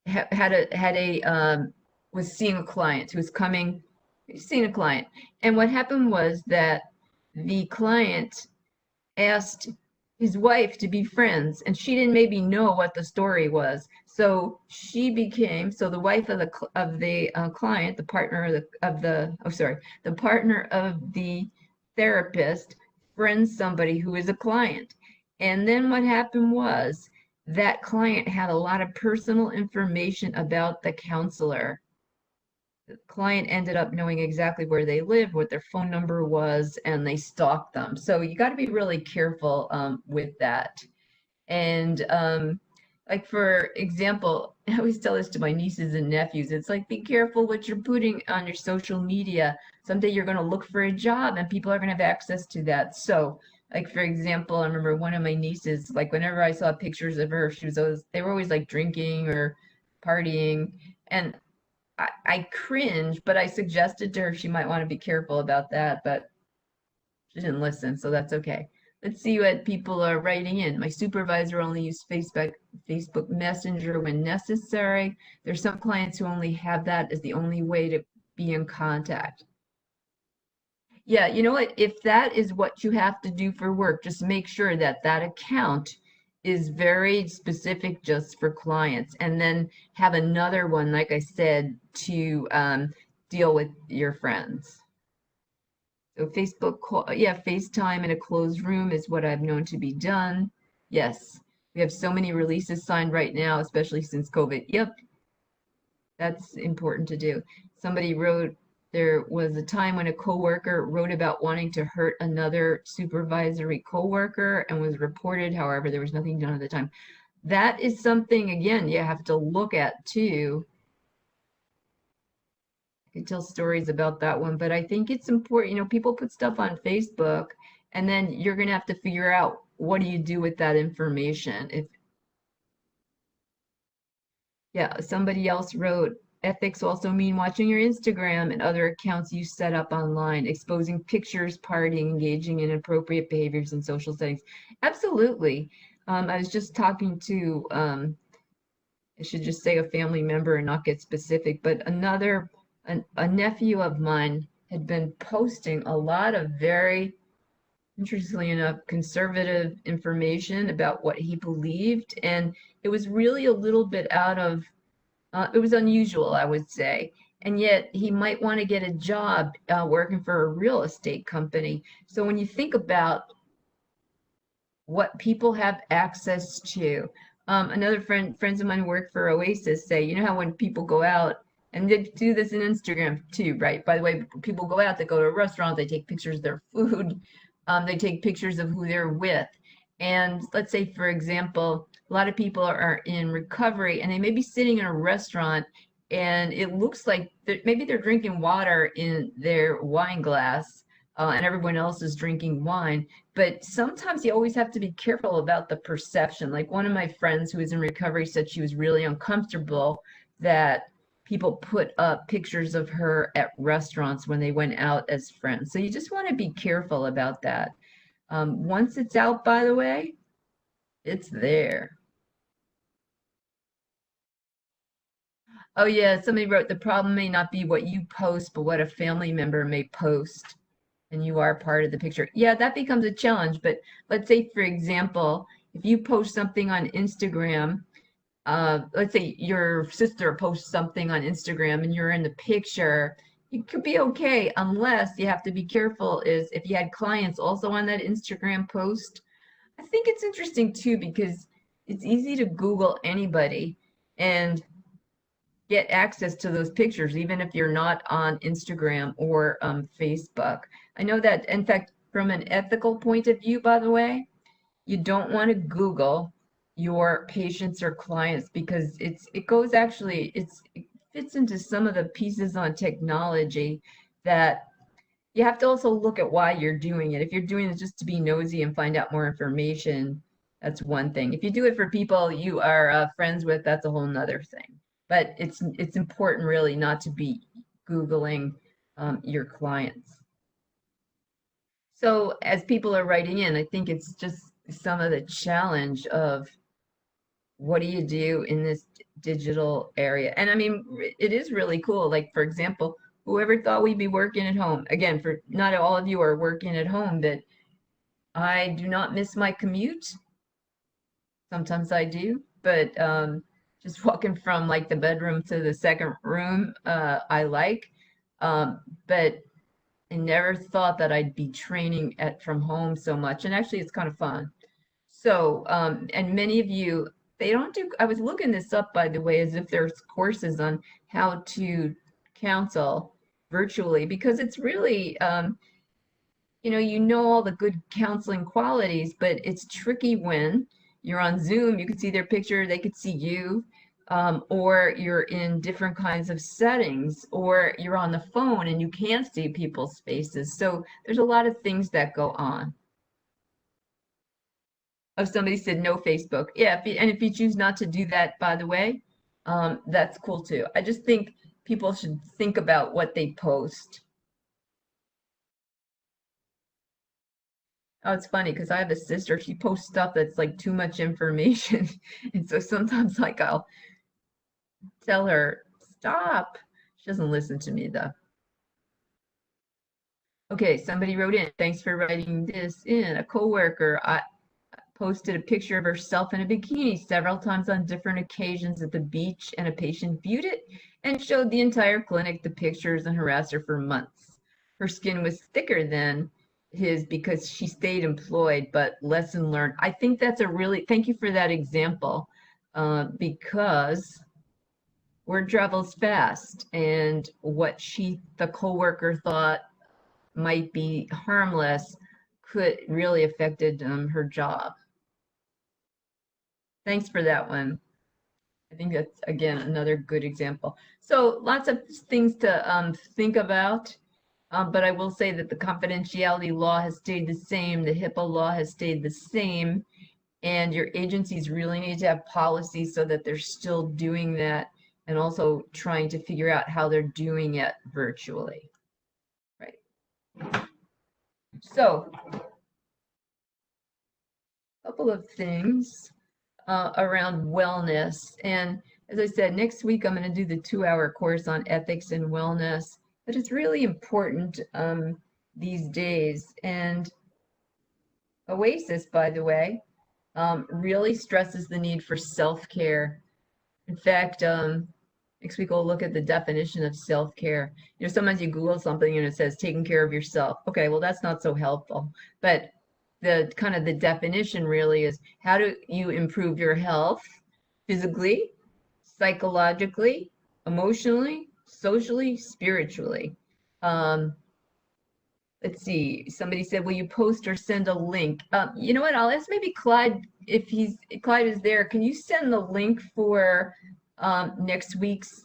had a was seeing a client who was coming, seeing a client, and what happened was that the client asked his wife to be friends, and she didn't maybe know what the story was. So she became, so the wife of the client, the partner the partner of the therapist, friends somebody who is a client. And then what happened was that client had a lot of personal information about the counselor. The client ended up knowing exactly where they lived, what their phone number was, and they stalked them. So you got to be really careful with that. And like for example, I always tell this to my nieces and nephews. It's like be careful what you're putting on your social media. Someday you're going to look for a job, and people are going to have access to that. So, like for example, I remember one of my nieces. Like whenever I saw pictures of her, they were always like drinking or partying, and I cringe, but I suggested to her she might want to be careful about that, but she didn't listen, so that's okay. Let's see what people are writing in. My supervisor only used Facebook Messenger when necessary. There's some clients who only have that as the only way to be in contact. Yeah, you know what? If that is what you have to do for work, just make sure that that account is very specific just for clients, and then have another one, like I said, to deal with your friends. So Facebook call, yeah, FaceTime in a closed room is what I've known to be done. Yes, we have so many releases signed right now, especially since COVID. Yep, that's important to do. Somebody wrote, there was a time when a coworker wrote about wanting to hurt another supervisory coworker and was reported. However, there was nothing done at the time. That is something, again, you have to look at too. I could tell stories about that one, but I think it's important, people put stuff on Facebook, and then you're going to have to figure out what do you do with that information. If Yeah, somebody else wrote, ethics also mean watching your Instagram and other accounts you set up online, exposing pictures, partying, engaging in inappropriate behaviors in social settings. Absolutely. I was just talking to, I should just say a family member and not get specific, but a nephew of mine had been posting a lot of very, interestingly enough, conservative information about what he believed. And it was really a little bit out of it was unusual, I would say. And yet he might want to get a job working for a real estate company. So when you think about what people have access to, another friends of mine who work for OASAS say, you know how when people go out, and they do this in Instagram too, right? By the way, people go out, they go to a restaurant, they take pictures of their food, they take pictures of who they're with. And let's say, for example, a lot of people are in recovery and they may be sitting in a restaurant and it looks like maybe they're drinking water in their wine glass, and everyone else is drinking wine. But sometimes you always have to be careful about the perception. Like one of my friends who is in recovery said she was really uncomfortable that people put up pictures of her at restaurants when they went out as friends. So you just want to be careful about that. Once it's out, by the way, it's there. Oh yeah, somebody wrote the problem may not be what you post, but what a family member may post, and you are part of the picture. Yeah, that becomes a challenge. But let's say, for example, if you post something on Instagram, let's say your sister posts something on Instagram and you're in the picture, it could be okay, unless you have to be careful is if you had clients also on that Instagram post. I think it's interesting too because it's easy to Google anybody and get access to those pictures, even if you're not on Instagram or Facebook. I know that, in fact, from an ethical point of view, by the way, you don't want to Google. your patients or clients, because it fits into some of the pieces on technology that you have to also look at why you're doing it. If you're doing it just to be nosy and find out more information, that's one thing. If you do it for people you are friends with, that's a whole nother thing. But it's important really not to be Googling your clients. So as people are writing in, I think it's just some of the challenge of what do you do in this digital area? And I mean, it is really cool. Like, for example, whoever thought we'd be working at home? Again, for not all of you are working at home, but I do not miss my commute. Sometimes I do, but just walking from like the bedroom to the second room, I like. But I never thought that I'd be training from home so much. And actually, it's kind of fun. So, and many of you, they don't do, I was looking this up, by the way, as if there's courses on how to counsel virtually, because it's really, you know all the good counseling qualities, but it's tricky when you're on Zoom, you can see their picture, they could see you, or you're in different kinds of settings, or you're on the phone and you can't see people's faces. So there's a lot of things that go on. Oh, somebody said no Facebook. Yeah, and if you choose not to do that, by the way, that's cool too. I just think people should think about what they post. Oh, it's funny because I have a sister, she posts stuff that's like too much information. And so sometimes like I'll tell her, stop. She doesn't listen to me though. Okay, somebody wrote in, thanks for writing this in. A coworker, I posted a picture of herself in a bikini several times on different occasions at the beach, and a patient viewed it and showed the entire clinic the pictures and harassed her for months. Her skin was thicker than his because she stayed employed, but lesson learned. I think that's thank you for that example, because word travels fast, and what the coworker thought might be harmless could really affected her job. Thanks for that one. I think that's, again, another good example. So lots of things to think about, but I will say that the confidentiality law has stayed the same, the HIPAA law has stayed the same, and your agencies really need to have policies so that they're still doing that, and also trying to figure out how they're doing it virtually. Right. So, a couple of things around wellness. And as I said, next week I'm going to do the 2-hour course on ethics and wellness, but it's really important these days. And OASAS, by the way, really stresses the need for self-care. In fact, next week we'll look at the definition of self-care. Sometimes you Google something and it says taking care of yourself. Okay, well, that's not so helpful. But the definition really is, how do you improve your health physically, psychologically, emotionally, socially, spiritually? Let's see, somebody said, will you post or send a link? You know what, I'll ask maybe Clyde, if Clyde is there, can you send the link for next week's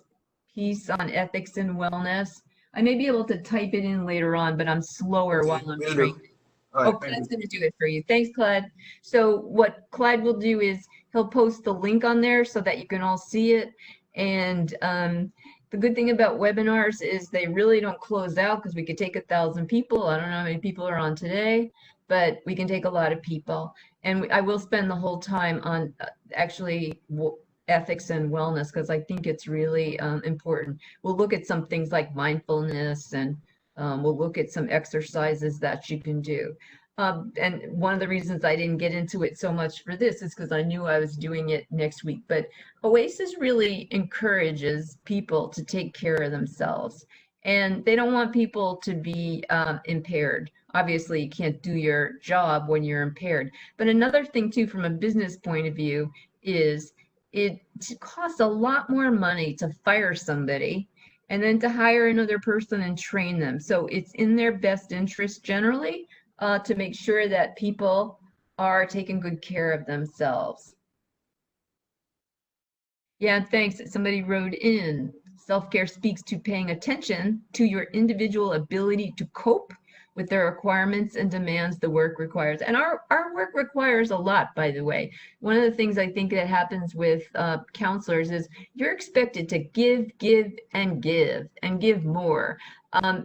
piece on ethics and wellness? I may be able to type it in later on, but I'm slower while I'm training. Right, oh, Clyde's going to do it for you. Thanks, Clyde. So what Clyde will do is he'll post the link on there so that you can all see it. And the good thing about webinars is they really don't close out, because we could take 1,000 people. I don't know how many people are on today, but we can take a lot of people. And I will spend the whole time on actually ethics and wellness, because I think it's really important. We'll look at some things like mindfulness, and we'll look at some exercises that you can do. And one of the reasons I didn't get into it so much for this is because I knew I was doing it next week. But OASAS really encourages people to take care of themselves. And they don't want people to be impaired. Obviously, you can't do your job when you're impaired. But another thing, too, from a business point of view, is it costs a lot more money to fire somebody and then to hire another person and train them. So it's in their best interest generally to make sure that people are taking good care of themselves. Yeah, thanks. Somebody wrote in. Self-care speaks to paying attention to your individual ability to cope with the requirements and demands the work requires. And our work requires a lot, by the way. One of the things I think that happens with counselors is you're expected to and give more.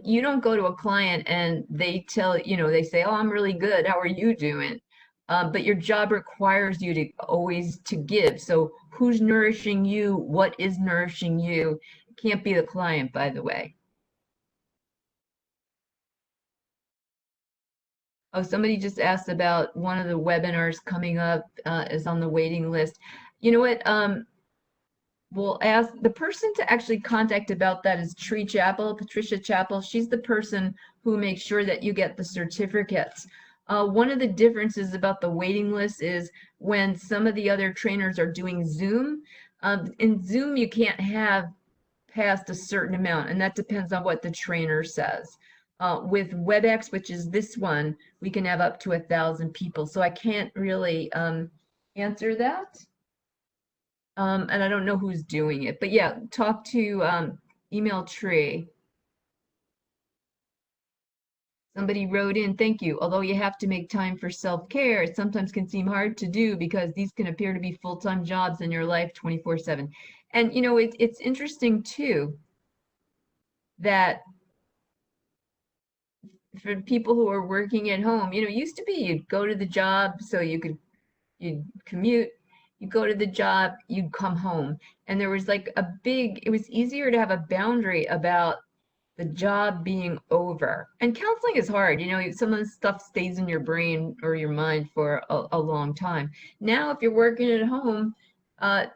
You don't go to a client and they they say, oh, I'm really good. How are you doing? But your job requires you to always to give. So who's nourishing you? What is nourishing you? It can't be the client, by the way. Oh, somebody just asked about one of the webinars coming up is on the waiting list. You know what? We'll ask the person to actually contact about that is Tree Chapel, Patricia Chapel. She's the person who makes sure that you get the certificates. One of the differences about the waiting list is when some of the other trainers are doing Zoom. In Zoom, you can't have past a certain amount, and that depends on what the trainer says. With WebEx, which is this one, we can have up to 1,000 people. So I can't really answer that. And I don't know who's doing it, but yeah, talk to email Tree. Somebody wrote in, thank you. Although you have to make time for self-care, it sometimes can seem hard to do because these can appear to be full-time jobs in your life 24/7. And it's interesting too that for people who are working at home, it used to be you'd go to the job so you'd commute, you go to the job, you'd come home. And there was like it was easier to have a boundary about the job being over. And counseling is hard. Some of the stuff stays in your brain or your mind for a long time. Now, if you're working at home,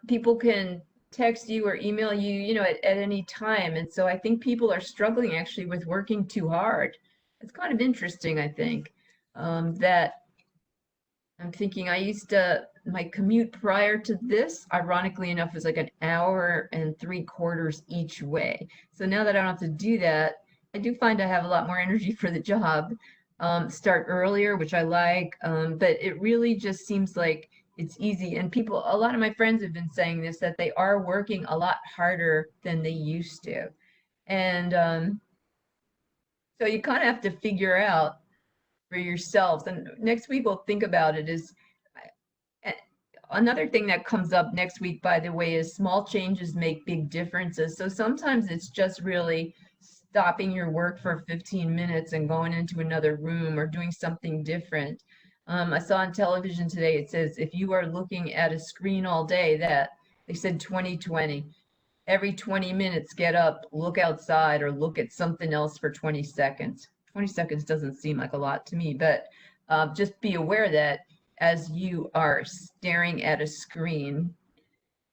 people can text you or email you, at any time. And so I think people are struggling actually with working too hard. It's kind of interesting, I think, that I'm thinking my commute prior to this, ironically enough, was like an hour and 3/4 each way. So now that I don't have to do that, I do find I have a lot more energy for the job. Start earlier, which I like, but it really just seems like it's easy. And a lot of my friends have been saying this, that they are working a lot harder than they used to. And so you kind of have to figure out for yourselves. And next week we'll think about it is another thing that comes up next week, by the way, is small changes make big differences. So sometimes it's just really stopping your work for 15 minutes and going into another room or doing something different. I saw on television today, it says if you are looking at a screen all day, that they said 2020, every 20 minutes, get up, look outside, or look at something else for 20 seconds. 20 seconds doesn't seem like a lot to me, but just be aware that as you are staring at a screen,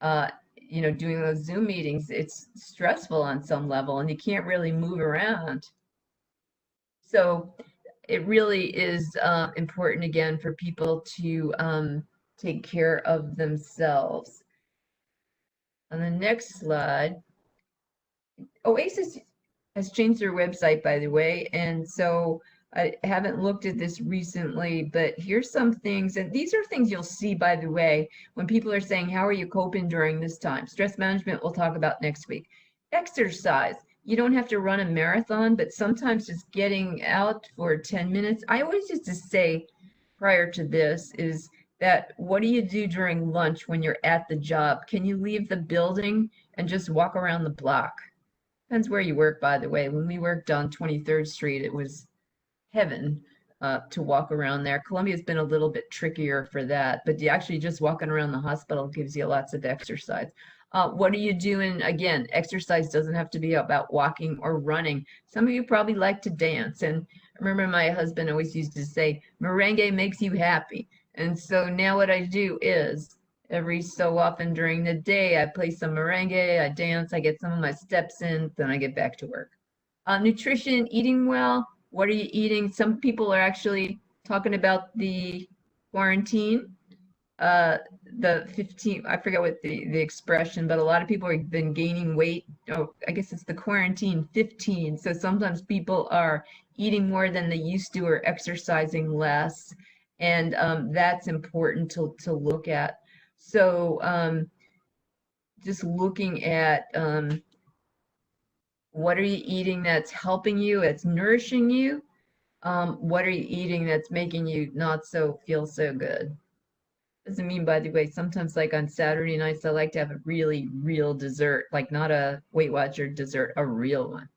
doing those Zoom meetings, it's stressful on some level and you can't really move around. So it really is important, again, for people to take care of themselves. On the next slide, OASAS has changed their website, by the way, and so I haven't looked at this recently, but here's some things, and these are things you'll see, by the way, when people are saying, how are you coping during this time? Stress management we'll talk about next week. Exercise. You don't have to run a marathon, but sometimes just getting out for 10 minutes. I always used to say prior to this is that what do you do during lunch when you're at the job? Can you leave the building and just walk around the block? Depends where you work, by the way. When we worked on 23rd Street, it was heaven to walk around there. Columbia's been a little bit trickier for that, but actually just walking around the hospital gives you lots of exercise. What are you doing? Again, exercise doesn't have to be about walking or running. Some of you probably like to dance. And I remember my husband always used to say, merengue makes you happy. And so now what I do is every so often during the day, I play some merengue, I dance, I get some of my steps in, then I get back to work. Nutrition, eating well. What are you eating? Some people are actually talking about the quarantine, the 15, I forget what the expression, but a lot of people have been gaining weight. Oh, I guess it's the quarantine 15. So sometimes people are eating more than they used to or exercising less. And that's important to look at. So just looking at what are you eating that's helping you, it's nourishing you? What are you eating that's making you not feel so good? Doesn't mean, by the way, sometimes like on Saturday nights, I like to have a really real dessert, like not a Weight Watcher dessert, a real one.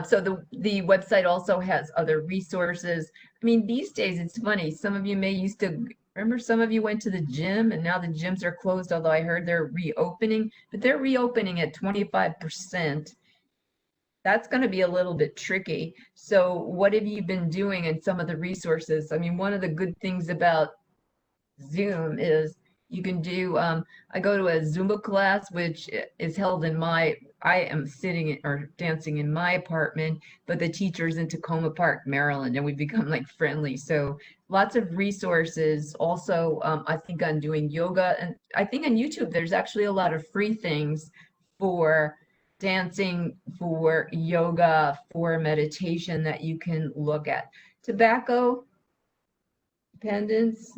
So the website also has other resources. I mean, these days it's funny. Some of you may used to remember some of you went to the gym and now the gyms are closed, although I heard they're reopening, but they're reopening at 25%. That's going to be a little bit tricky. So what have you been doing in some of the resources? I mean, one of the good things about Zoom is you can do, I go to a Zumba class, which is held in I am sitting or dancing in my apartment, but the teacher's in Tacoma Park, Maryland, and we become like friendly. So lots of resources. Also, I think on doing yoga, and I think on YouTube, there's actually a lot of free things for dancing, for yoga, for meditation that you can look at. Tobacco dependence.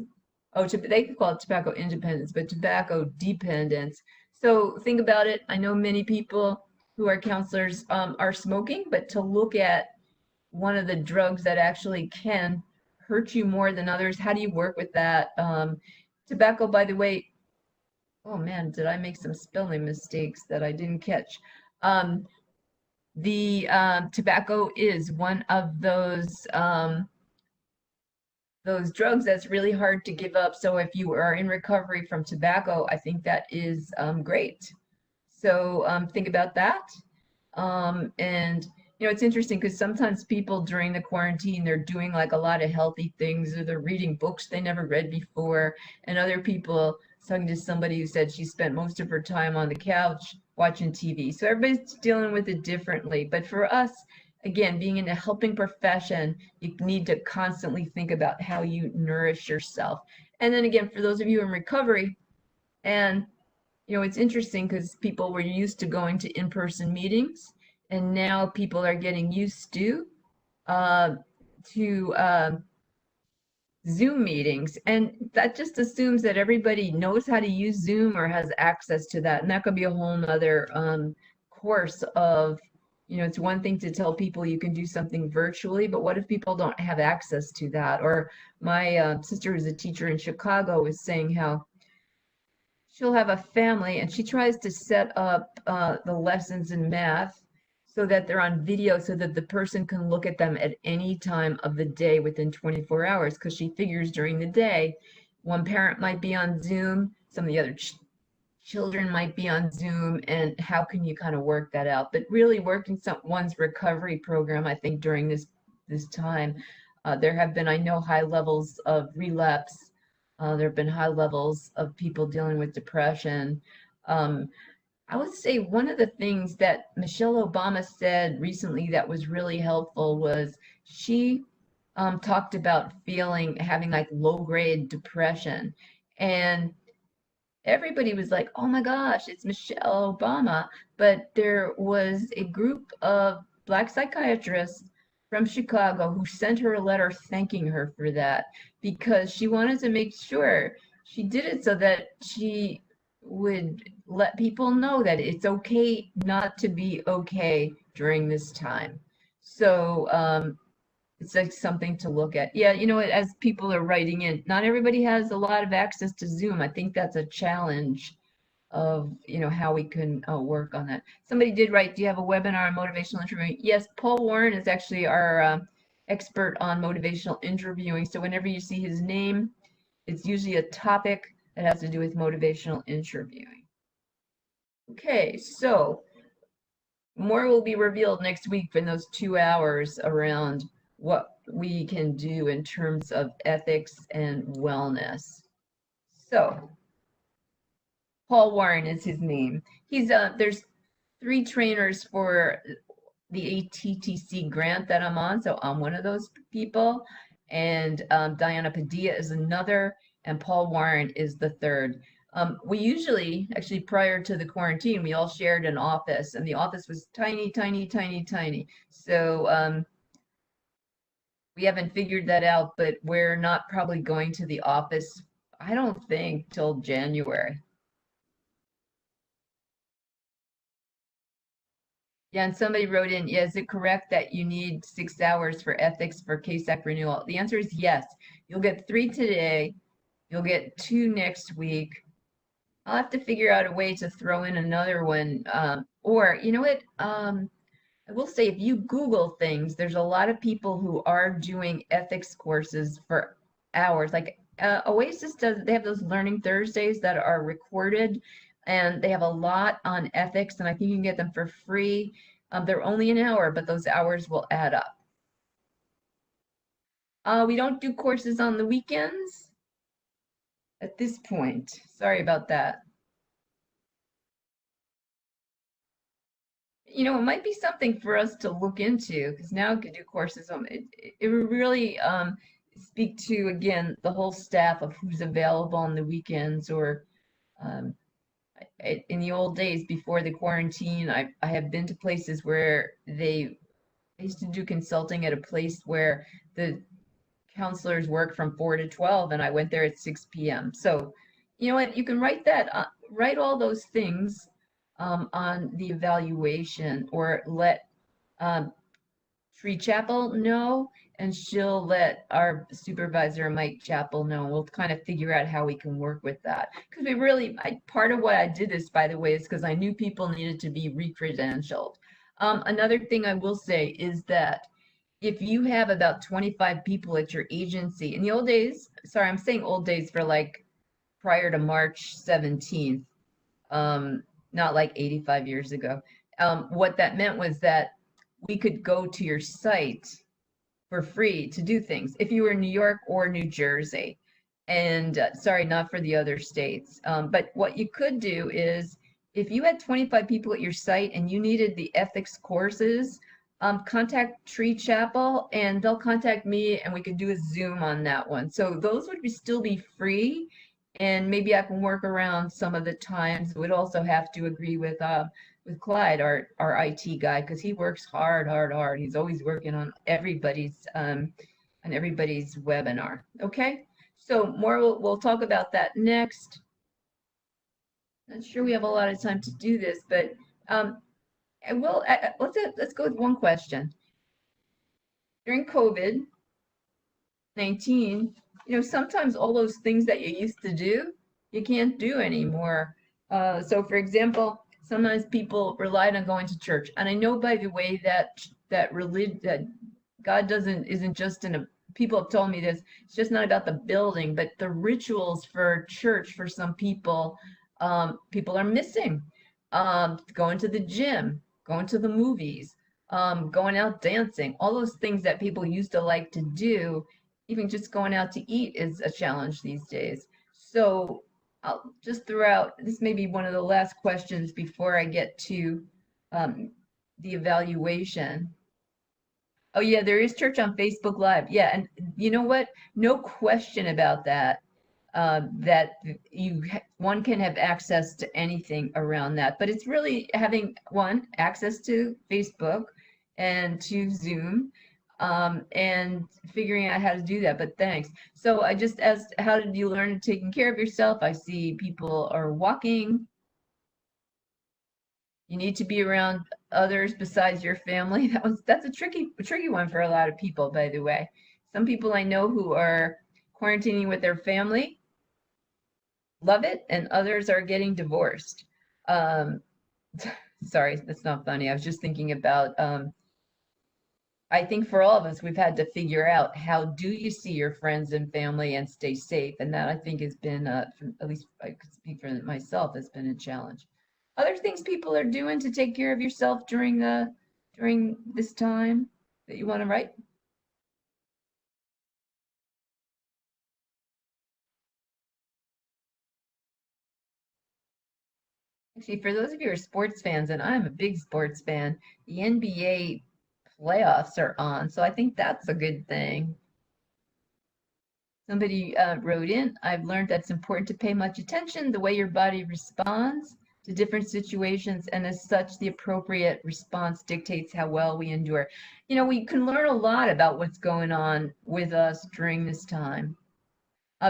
Oh, they could call it tobacco independence, but tobacco dependence. So think about it. I know many people who are counselors are smoking, but to look at one of the drugs that actually can hurt you more than others, how do you work with that? Tobacco, by the way, oh man, did I make some spelling mistakes that I didn't catch? The tobacco is one of those drugs that's really hard to give up. So if you are in recovery from tobacco, I think that is great. So think about that. And it's interesting because sometimes people during the quarantine, they're doing like a lot of healthy things or they're reading books they never read before. And other people, talking to somebody who said she spent most of her time on the couch watching TV. So everybody's dealing with it differently. But for us, again, being in a helping profession, you need to constantly think about how you nourish yourself. And then again, for those of you in recovery, and it's interesting because people were used to going to in-person meetings, and now people are getting used uh, to Zoom meetings, and that just assumes that everybody knows how to use Zoom or has access to that, and that could be a whole nother course of, it's one thing to tell people you can do something virtually, but what if people don't have access to that? Or my sister, who's a teacher in Chicago, was saying how she'll have a family and she tries to set up the lessons in math so that they're on video so that the person can look at them at any time of the day within 24 hours, because she figures during the day one parent might be on Zoom, some of the other children might be on Zoom, and how can you kind of work that out? But really working one's recovery program, I think during this time, there have been, I know, high levels of relapse. There have been high levels of people dealing with depression. Um, I would say one of the things that Michelle Obama said recently that was really helpful was she talked about having like low grade depression. And everybody was like, oh my gosh, it's Michelle Obama. But there was a group of Black psychiatrists from Chicago who sent her a letter thanking her for that because she wanted to make sure she did it so that she would let people know that it's okay not to be okay during this time. So it's like something to look at. Yeah, as people are writing in, not everybody has a lot of access to Zoom. I think that's a challenge of, how we can work on that. Somebody did write, do you have a webinar on motivational interviewing? Yes, Paul Warren is actually our expert on motivational interviewing. So whenever you see his name, it's usually a topic that has to do with motivational interviewing. Okay, so more will be revealed next week in those 2 hours around what we can do in terms of ethics and wellness. So, Paul Warren is his name. There's 3 trainers for the ATTC grant that I'm on, so I'm one of those people, and Diana Padilla is another, and Paul Warren is the third. We usually, actually prior to the quarantine, we all shared an office, and the office was tiny, tiny, tiny, tiny. So we haven't figured that out, but we're not probably going to the office, I don't think, till January. Yeah, and somebody wrote in, yeah, is it correct that you need 6 hours for ethics for KSAC renewal? The answer is yes. You'll get 3 today. You'll get 2 next week. I'll have to figure out a way to throw in another one. Or you know what? I will say if you Google things, there's a lot of people who are doing ethics courses for hours. Like OASAS does, they have those Learning Thursdays that are recorded, and they have a lot on ethics, and I think you can get them for free. They're only an hour, but those hours will add up. We don't do courses on the weekends at this point. Sorry about that. You know, it might be something for us to look into because now we could do courses on it. It would really speak to, again, the whole staff of who's available on the weekends or um, in the old days before the quarantine, I have been to places where I used to do consulting at a place where the counselors work from 4 to 12 and I went there at 6 p.m. So, you know what, you can write that, write all those things on the evaluation or let um, Tree Chapel know, and she'll let our supervisor, Mike Chapel, know. We'll kind of figure out how we can work with that. Because we really, part of why I did this, by the way, is because I knew people needed to be re-credentialed. Another thing I will say is that if you have about 25 people at your agency, in the old days, sorry, I'm saying old days for like prior to March 17th, um, not like 85 years ago. What that meant was that we could go to your site for free to do things if you were in New York or New Jersey. And sorry, not for the other states. But what you could do is if you had 25 people at your site and you needed the ethics courses, contact Tree Chapel and they'll contact me and we could do a Zoom on that one. So those would still be free. And maybe I can work around some of the times. Would also have to agree with Clyde, our IT guy, because he works hard, hard, hard. He's always working on everybody's webinar. Okay, so more we'll talk about that next. Not sure we have a lot of time to do this, but I will. Let's go with one question. During COVID-19, you know, sometimes all those things that you used to do, you can't do anymore. So, for example, sometimes people relied on going to church, and I know, by the way, that God isn't just in a. People have told me this. It's just not about the building, but the rituals for church for some people. People are missing. Going to the gym, going to the movies, going out dancing, all those things that people used to like to do, even just going out to eat is a challenge these days. So I'll just throw out, this may be one of the last questions before I get to the evaluation. Oh yeah, there is church on Facebook Live. Yeah, and you know what? No question about that. That one can have access to anything around that, but it's really having one access to Facebook and to Zoom, and figuring out how to do that. But thanks. So I just asked, how did you learn taking care of yourself? I see people are walking. You need to be around others besides your family. That's a tricky one for a lot of people, by the way. Some people I know who are quarantining with their family love it, and others are getting divorced. Um, sorry, that's not funny. I was just thinking about I think for all of us, we've had to figure out how do you see your friends and family and stay safe, and that I think has been, at least I could speak for myself, has been a challenge. Other things people are doing to take care of yourself during this time that you want to write? Actually, for those of you who are sports fans, and I'm a big sports fan, the NBA playoffs are on, so I think that's a good thing. Somebody wrote in, I've learned that it's important to pay much attention the way your body responds to different situations, and as such, the appropriate response dictates how well we endure. You know, we can learn a lot about what's going on with us during this time.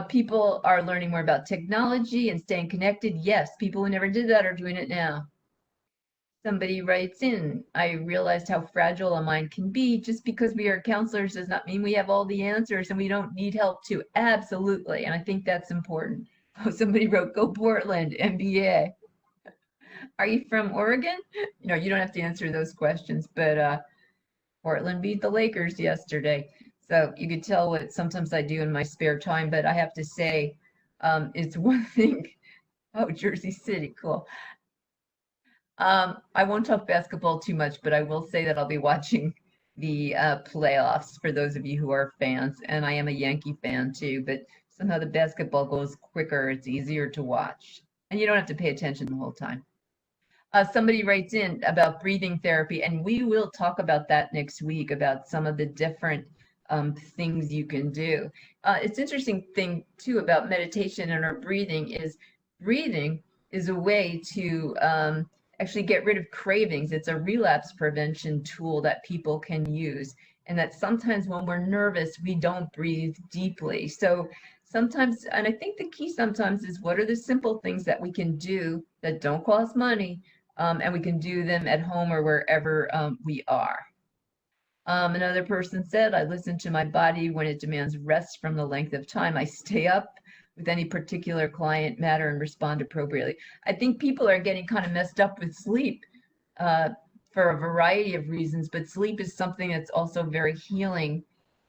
People are learning more about technology and staying connected. Yes, people who never did that are doing it now. Somebody writes in, I realized how fragile a mind can be. Just because we are counselors does not mean we have all the answers and we don't need help too. Absolutely. And I think that's important. Oh, somebody wrote, go Portland, NBA. Are you from Oregon? You don't have to answer those questions, but Portland beat the Lakers yesterday. So you could tell what sometimes I do in my spare time, but I have to say, it's one thing. Oh, Jersey City, cool. I won't talk basketball too much, but I will say that I'll be watching the playoffs for those of you who are fans, and I am a Yankee fan too, but somehow the basketball goes quicker, it's easier to watch, and you don't have to pay attention the whole time. Somebody writes in about breathing therapy, and we will talk about that next week about some of the different things you can do. It's interesting thing too about meditation and our breathing is a way to actually get rid of cravings. It's a relapse prevention tool that people can use, and that sometimes when we're nervous, we don't breathe deeply. So sometimes, and I think the key sometimes is what are the simple things that we can do that don't cost money, and we can do them at home or wherever we are. Another person said, I listen to my body when it demands rest from the length of time. I stay up with any particular client matter and respond appropriately. I think people are getting kind of messed up with sleep uh, for a variety of reasons, but sleep is something that's also very healing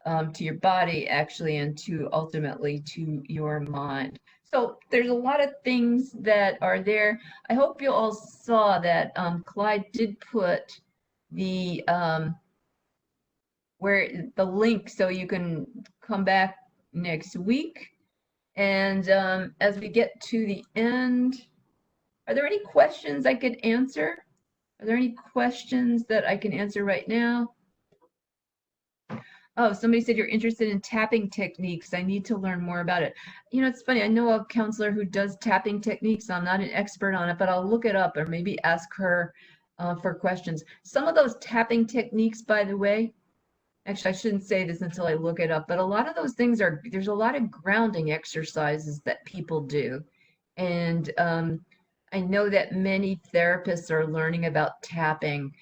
to your body, actually, and to ultimately to your mind. So there's a lot of things that are there. I hope you all saw that Clyde did put the where the link so you can come back next week. And as we get to the end, are there any questions I could answer? Are there any questions that I can answer right now? Oh, somebody said you're interested in tapping techniques. I need to learn more about it. It's funny. I know a counselor who does tapping techniques. I'm not an expert on it, but I'll look it up or maybe ask her for questions. Some of those tapping techniques, by the way, actually, I shouldn't say this until I look it up, but a lot of those things there's a lot of grounding exercises that people do. And I know that many therapists are learning about tapping.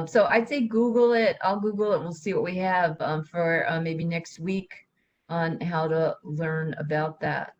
So I'd say Google it. I'll Google it and we'll see what we have for maybe next week on how to learn about that.